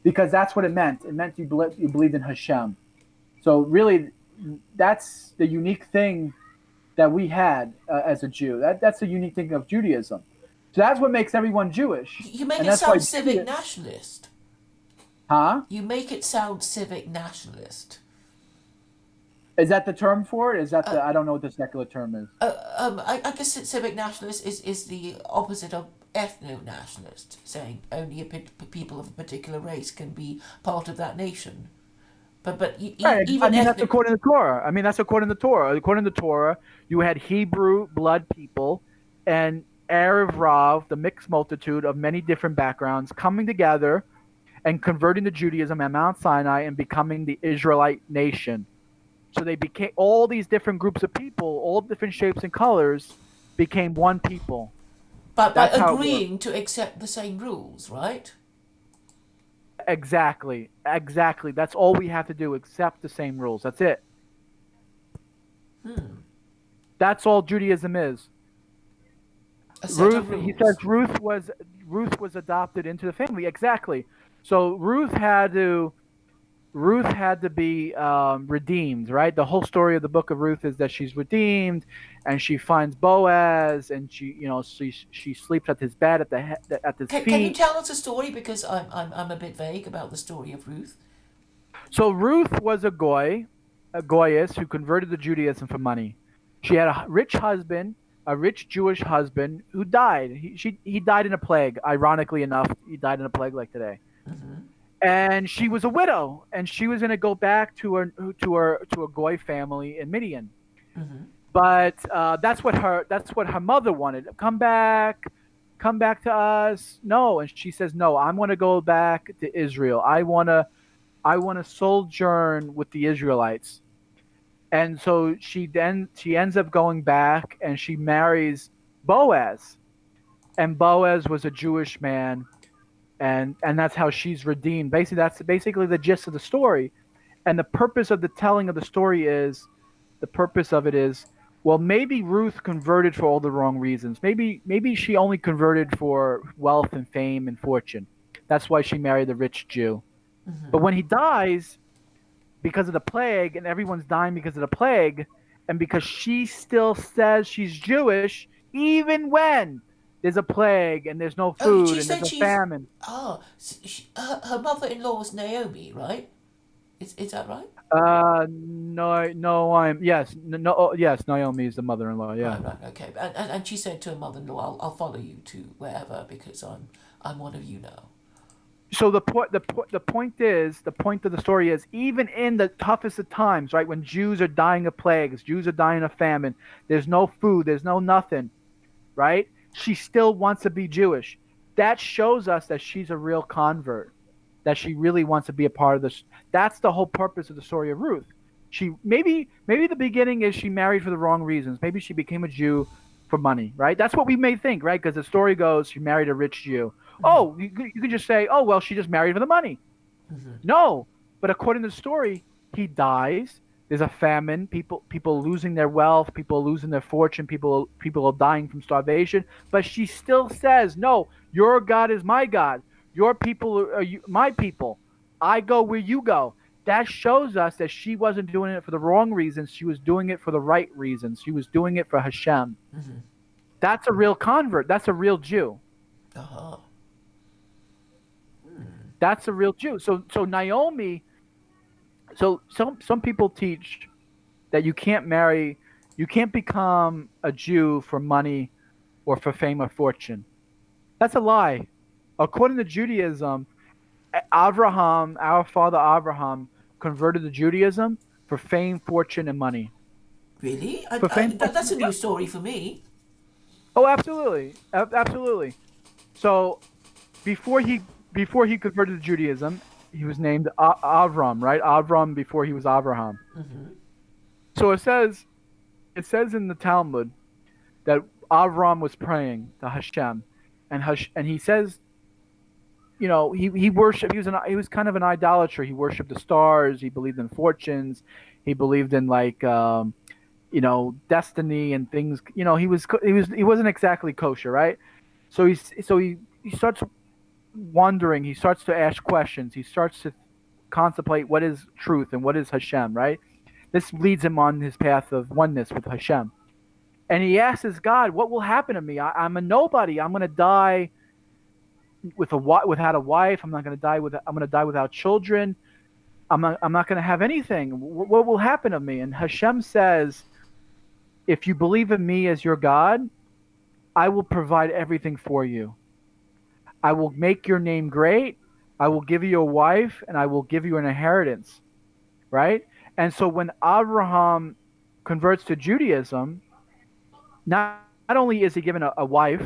Because that's what it meant. It meant you believed in Hashem. So really, that's the unique thing that we had as a Jew. That's the unique thing of Judaism. So that's what makes everyone Jewish, You make and it that's why sound civic nationalist. huh? You make it sound civic nationalist. Is that the term for it? Is that Uh, the I don't know what the secular term is. I guess civic nationalist is the opposite of ethno nationalist, saying only people of a particular race can be part of that nation. Right. I Even mean, that's ethnic. according to Torah. I mean, that's according to Torah. According to Torah, you had Hebrew blood people and Arab Rav, the mixed multitude of many different backgrounds, coming together and converting to Judaism at Mount Sinai and becoming the Israelite nation. So they became all these different groups of people, all different shapes and colors, became one people. But by That's how it worked. agreeing to accept the same rules, right? Exactly. Exactly. That's all we have to do, accept the same rules. That's it. That's all Judaism is. A set of Ruth, he says rules. Ruth was adopted into the family. Exactly. So Ruth had to be redeemed, right? The whole story of the book of Ruth is that she's redeemed, and she finds Boaz, and she sleeps at his bed at his Can you feet. tell us a story? Because I'm a bit vague about the story of Ruth. So Ruth was a goyess who converted to Judaism for money. She had a rich husband, a rich Jewish husband who died. He died in a plague. Ironically enough, he died in a plague like today. And she was a widow, and she was going to go back to a goy family in Midian. But that's what her mother wanted. Come back to us. No, and she says no. I want to go back to Israel. I want to sojourn with the Israelites. And so she ends up going back and she marries Boaz. And Boaz was a Jewish man, and that's how she's redeemed. Basically, that's basically the gist of the story. And the purpose of the telling of the story is the purpose of it is well, maybe Ruth converted for all the wrong reasons. Maybe she only converted for wealth and fame and fortune. That's why she married the rich Jew. But when he dies, because of the plague, and everyone's dying because of the plague, and because she still says she's Jewish, even when there's a plague and there's no Oh, food she and there's said a she's. famine. Her mother-in-law was Naomi, right? Is that right? No, no, no, oh, yes, Naomi is the mother-in-law. Yeah. Right, right, okay. And she said to her mother-in-law, I'll follow you to wherever because I'm one of you now. So the point of the story is, even in the toughest of times, right, when Jews are dying of plagues, Jews are dying of famine, there's no food, there's no nothing, right? She still wants to be Jewish. That shows us that she's a real convert, that she really wants to be a part of this. That's the whole purpose of the story of Ruth. She maybe the beginning is she married for the wrong reasons. Maybe she became a Jew for money, right? That's what we may think, right? Because the story goes she married a rich Jew. Oh, you could just say, oh well, she just married for the money. No, but according to the story, he dies. There's a famine. People losing their wealth. People losing their fortune. People are dying from starvation. But she still says, "No, your God is my God. Your people are my people. I go where you go." That shows us that she wasn't doing it for the wrong reasons. She was doing it for the right reasons. She was doing it for Hashem. That's a real convert. That's a real Jew. Uh huh. That's a real Jew. So Naomi. So some people teach that you can't become a Jew for money or for fame or fortune. That's a lie. According to Judaism, Abraham, our father Abraham, converted to Judaism for fame, fortune, and money. Really? For fame, That's fortune. a new story for me. Oh, absolutely, absolutely. So before he before he converted to Judaism, he was named Avram, right? Avram before he was Abraham. So it says in the Talmud that Avram was praying to Hashem, and he says, he worshipped. He was kind of an idolater. He worshipped the stars. He believed in fortunes. He believed in like destiny and things. He wasn't exactly kosher, right? So he starts wondering. He starts to ask questions. He starts to contemplate what is truth and what is Hashem, right? This leads him on his path of oneness with Hashem. And he asks God, "What will happen to me? I'm a nobody. I'm going to die without a wife. I'm going to die without children. I'm not going to have anything. What will happen to me?" And Hashem says, "If you believe in me as your God, I will provide everything for you. I will make your name great. I will give you a wife, and I will give you an inheritance." Right? And so when Abraham converts to Judaism, not only is he given a wife,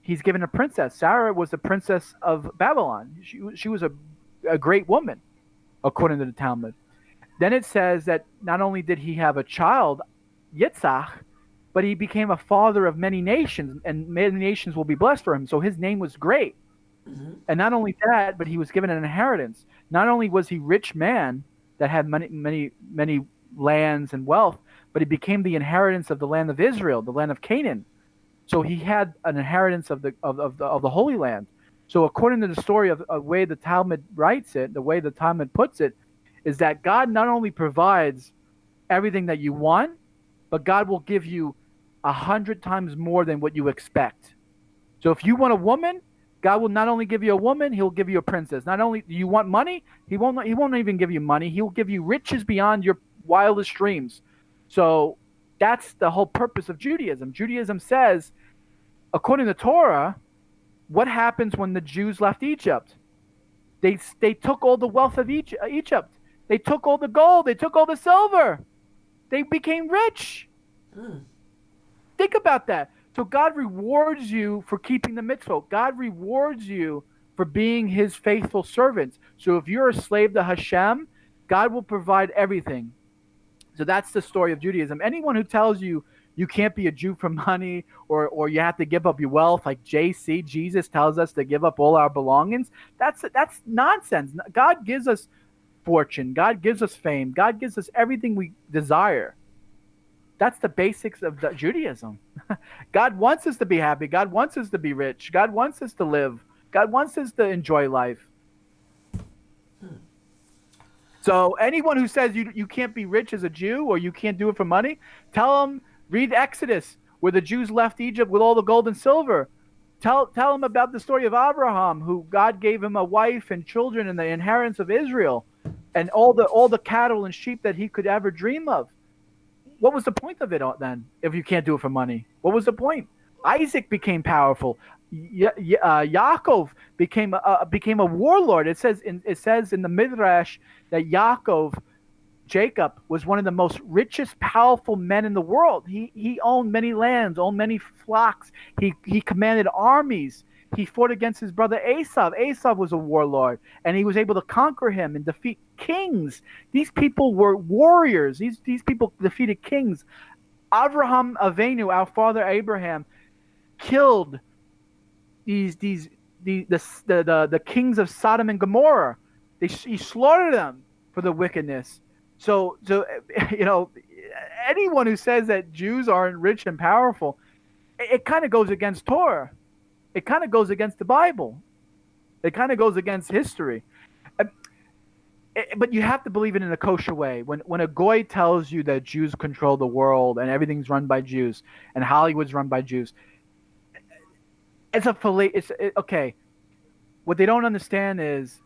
he's given a princess. Sarah was the princess of Babylon. She was a great woman, according to the Talmud. Then it says that not only did he have a child, Yitzhak, but he became a father of many nations, and many nations will be blessed for him. So his name was great. And not only that, but he was given an inheritance. Not only was he rich man that had many lands and wealth, but he became the inheritance of the land of Israel, the land of Canaan. So he had an inheritance of the Holy Land. So according to the story of the way the Talmud writes it, the way the Talmud puts it, is that God not only provides everything that you want, but God will give you 100 times more than what you expect. So if you want a woman, God will not only give you a woman, He'll give you a princess. Not only do you want money, He won't even give you money. He'll give you riches beyond your wildest dreams. So that's the whole purpose of Judaism. Judaism says, according to Torah, what happens when the Jews left Egypt? They took all the wealth of Egypt. They took all the gold. They took all the silver. They became rich. Think about that. So God rewards you for keeping the mitzvot. God rewards you for being His faithful servants. So if you're a slave to Hashem, God will provide everything. So that's the story of Judaism. Anyone who tells you you can't be a Jew for money, or you have to give up your wealth, like Jesus tells us to give up all our belongings, that's nonsense. God gives us fortune. God gives us fame. God gives us everything we desire. That's the basics of Judaism. God wants us to be happy. God wants us to be rich. God wants us to live. God wants us to enjoy life. So anyone who says you can't be rich as a Jew or you can't do it for money, tell them read Exodus where the Jews left Egypt with all the gold and silver. Tell them about the story of Abraham, who God gave him a wife and children and the inheritance of Israel, and all the cattle and sheep that he could ever dream of. What was the point of it then if you can't do it for money? What was the point? Isaac became powerful. Yaakov became a warlord. It says in the Midrash that Jacob was one of the most richest, powerful men in the world. He owned many lands, owned many flocks. He commanded armies. He fought against his brother Esau. Esau was a warlord, and he was able to conquer him and defeat kings. These people were warriors. These people defeated kings. Avraham Avinu, our father Abraham, killed these the kings of Sodom and Gomorrah. He slaughtered them for the wickedness. So you know, anyone who says that Jews aren't rich and powerful, it kind of goes against Torah. It kind of goes against the Bible. It kind of goes against history. But you have to believe it in a kosher way. When a goy tells you that Jews control the world and everything's run by Jews and Hollywood's run by Jews, okay. What they don't understand is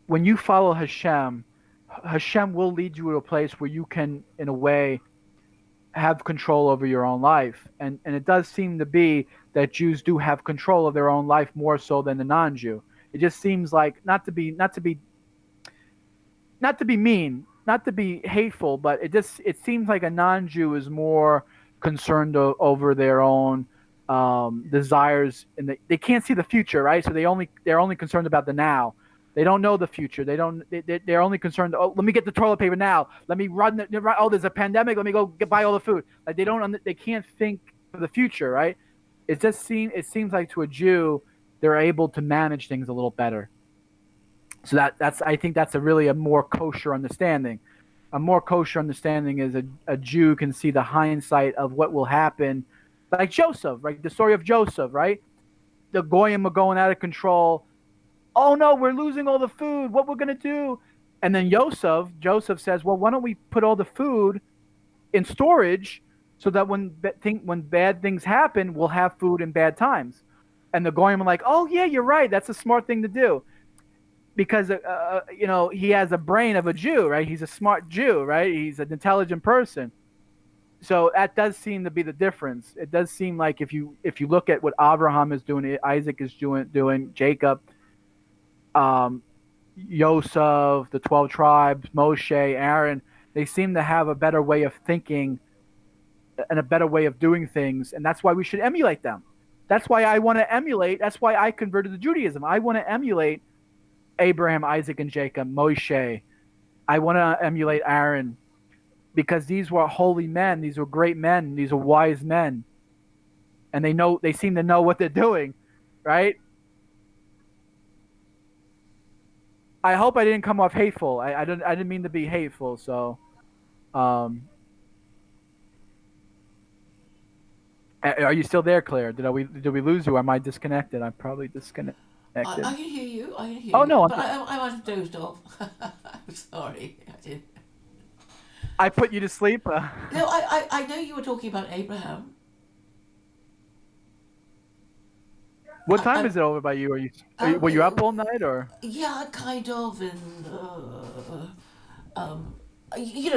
when you follow Hashem, Hashem will lead you to a place where you can, in a way, have control over your own life. And it does seem to be that Jews do have control of their own life more so than the non-Jew. It just seems like not to be mean, not to be hateful, but it seems like a non-Jew is more concerned over their own desires, and they can't see the future, right? So they're only concerned about the now. They don't know the future. They're only concerned. Oh, let me get the toilet paper now. Let me run. Oh, there's a pandemic. Let me go buy all the food. Like they can't think for the future, right? It seems like to a Jew they're able to manage things a little better. So I think that's a more kosher understanding. A more kosher understanding is a Jew can see the hindsight of what will happen, like Joseph, right? The story of Joseph, right? The goyim are going out of control. Oh no, we're losing all the food. What we're gonna do? And then Joseph says, well, why don't we put all the food in storage so that when bad things happen, we'll have food in bad times. And the goyim are like, oh yeah, you're right. That's a smart thing to do because he has a brain of a Jew, right? He's a smart Jew, right? He's an intelligent person. So that does seem to be the difference. It does seem like if you look at what Abraham is doing, Isaac is doing, Jacob, Yosef, the 12 tribes, Moshe, Aaron, they seem to have a better way of thinking and a better way of doing things, and that's why we should emulate them. That's why I want to emulate. That's why I converted to Judaism. I want to emulate Abraham, Isaac, and Jacob, Moshe. I want to emulate Aaron because these were holy men. These were great men. These are wise men, and they seem to know what they're doing, right? I hope I didn't come off hateful. I didn't mean to be hateful. So, are you still there, Claire? Did we lose you? Or am I disconnected? I'm probably disconnected. I can hear you. I can hear Oh you. no, But I might have dozed off. I'm sorry. I did. I put you to sleep. No, I know you were talking about Abraham. What time I, is it over by you? I, Were you up all night or? yeah, kind of. And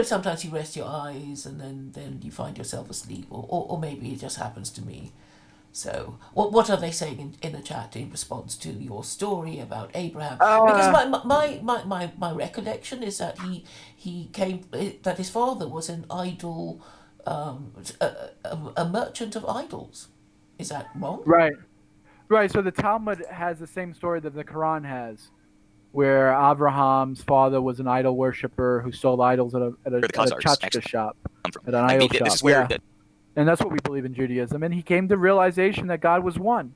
sometimes you rest your eyes and then you find yourself asleep, or maybe it just happens to me. So, what are they saying in the chat in response to your story about Abraham? Because Uh, my recollection is that that his father was an idol, a merchant of idols. Is that wrong? right, right. So the Talmud has the same story that the Quran has, where Abraham's father was an idol worshiper who sold idols at a tchotchke shop, at an idol shop. Yeah, and that's what we believe in Judaism. And he came to realization that God was one,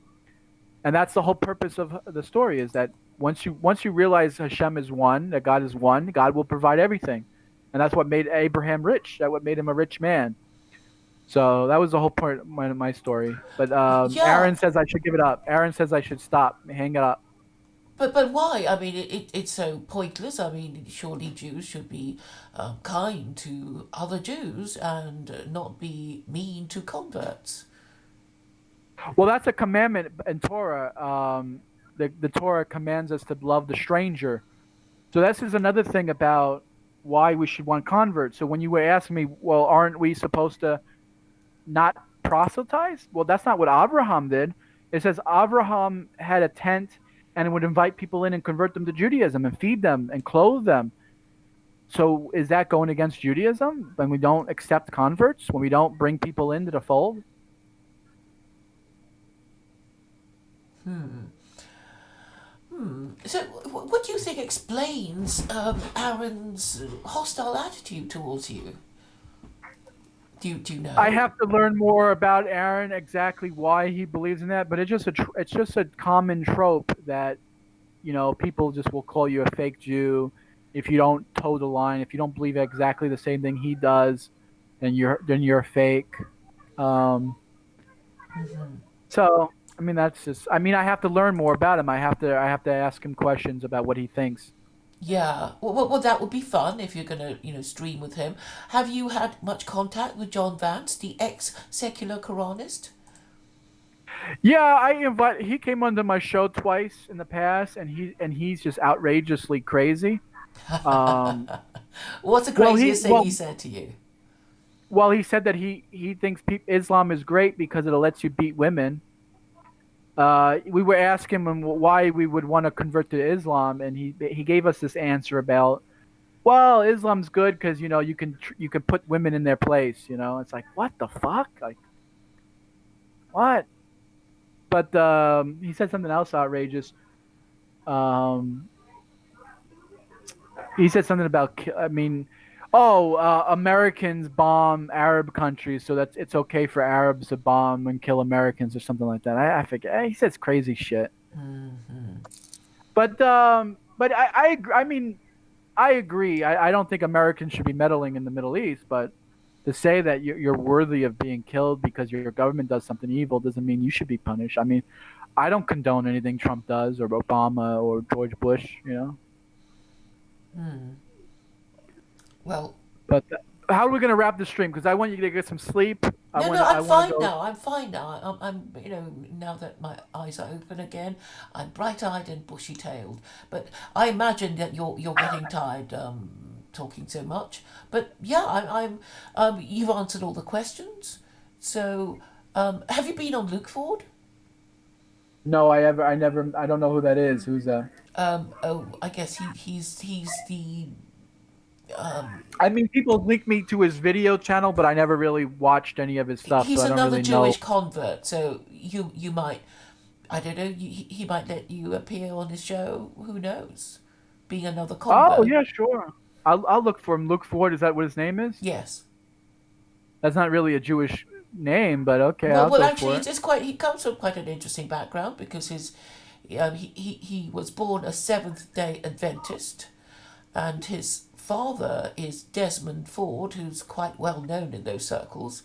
and that's the whole purpose of the story. Is that once you realize Hashem is one, that God is one, God will provide everything, and that's what made Abraham rich. That what made him a rich man. So that was the whole point of my story. But Yeah, Aaron says I should give it up. Aaron says I should stop, hang it up. But why? I mean, it's so pointless. I mean, surely Jews should be kind to other Jews and not be mean to converts. Well, that's a commandment in Torah. The Torah commands us to love the stranger. So this is another thing about why we should want converts. So when you were asking me, well, aren't we supposed to not proselytize? Well, that's not what Abraham did. It says Abraham had a tent and would invite people in and convert them to Judaism and feed them and clothe them. So is that going against Judaism when we don't accept converts, when we don't bring people into the fold? So, what do you think explains Aaron's hostile attitude towards you? Do you I know? have to learn more about Aaron exactly why he believes in that, but it's just a common trope that people just will call you a fake Jew if you don't toe the line, if you don't believe exactly the same thing he does, then you're fake. Um, so I mean that's just I mean I have to learn more about him. I have to ask him questions about what he thinks. Yeah, well, that would be fun if you're gonna, stream with him. Have you had much contact with John Vance, the ex-secular Quranist? Yeah, he came onto my show twice in the past, and he's just outrageously crazy. Um, What's the well, craziest thing he said to you? he said that he thinks Islam is great because it lets you beat women. We were asking him why we would want to convert to Islam, and he gave us this answer about, well, Islam's good because you can put women in their place. It's like, what the fuck, like, what? But he said something else outrageous. Um, he said something about, I mean, oh, Americans bomb Arab countries, so that's it's okay for Arabs to bomb and kill Americans or something like that. I forget. He says crazy shit. But I mean, I agree. I don't think Americans should be meddling in the Middle East, but to say that you're worthy of being killed because your government does something evil doesn't mean you should be punished. I mean, I don't condone anything Trump does or Obama or George Bush. Well, But how are we gonna wrap the stream? Because I want you to get some sleep. I no, want no, to. I I'm want to fine go. now. I'm fine now. Now that my eyes are open again, I'm bright-eyed and bushy-tailed. But I imagine that you're getting tired talking so much. But yeah, you've answered all the questions. So, have you been on Luke Ford? No, I never. I don't know who that is. Who's that? Oh, I guess he's the I mean, people link me to his video channel, but I never really watched any of his stuff, so he's I don't another really know. Jewish convert. So you might, I don't know, he might let you appear on his show. Who knows? Being another Oh convert. yeah, sure. I'll look for him. Look Ford. Is that what his name is? Yes. That's not really a Jewish name, but okay, Well, I'll well, go actually, for it. it's quite. He comes from quite an interesting background because he was born a Seventh Day Adventist, and his father is Desmond Ford, who's quite well known in those circles.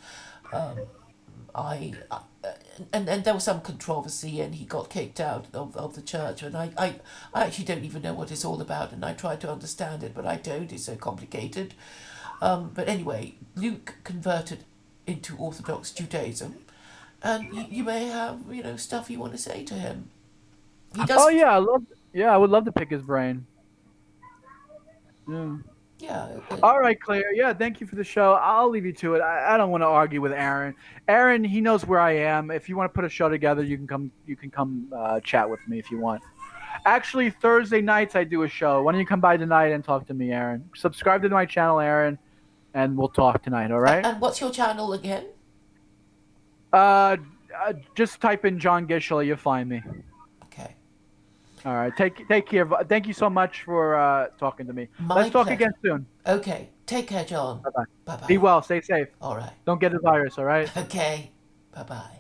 I and there was some controversy, and he got kicked out of the church. And I actually don't even know what it's all about, and I try to understand it, but I don't. It's so complicated. But anyway, Luke converted into Orthodox Judaism, and you may have stuff you want to say to him. He Oh does. yeah, I would love to pick his brain. Yeah. Yeah. All right, Claire. Yeah, thank you for the show. I'll leave you to it. I don't want to argue with Aaron. Aaron, he knows where I am. If you want to put a show together, you can come. You can come chat with me if you want. Actually, Thursday nights I do a show. Why don't you come by tonight and talk to me, Aaron? Subscribe to my channel, Aaron, and we'll talk tonight. All right? And what's your channel again? Uh, just type in John Gishla. You'll find me. Okay. All right. Take care. Thank you so much for talking to me. My Let's talk pleasure. again soon. Okay. Take care, John. Bye bye. Bye Be bye. well. Stay safe. All right. Don't get the virus. All right. Okay. Bye bye.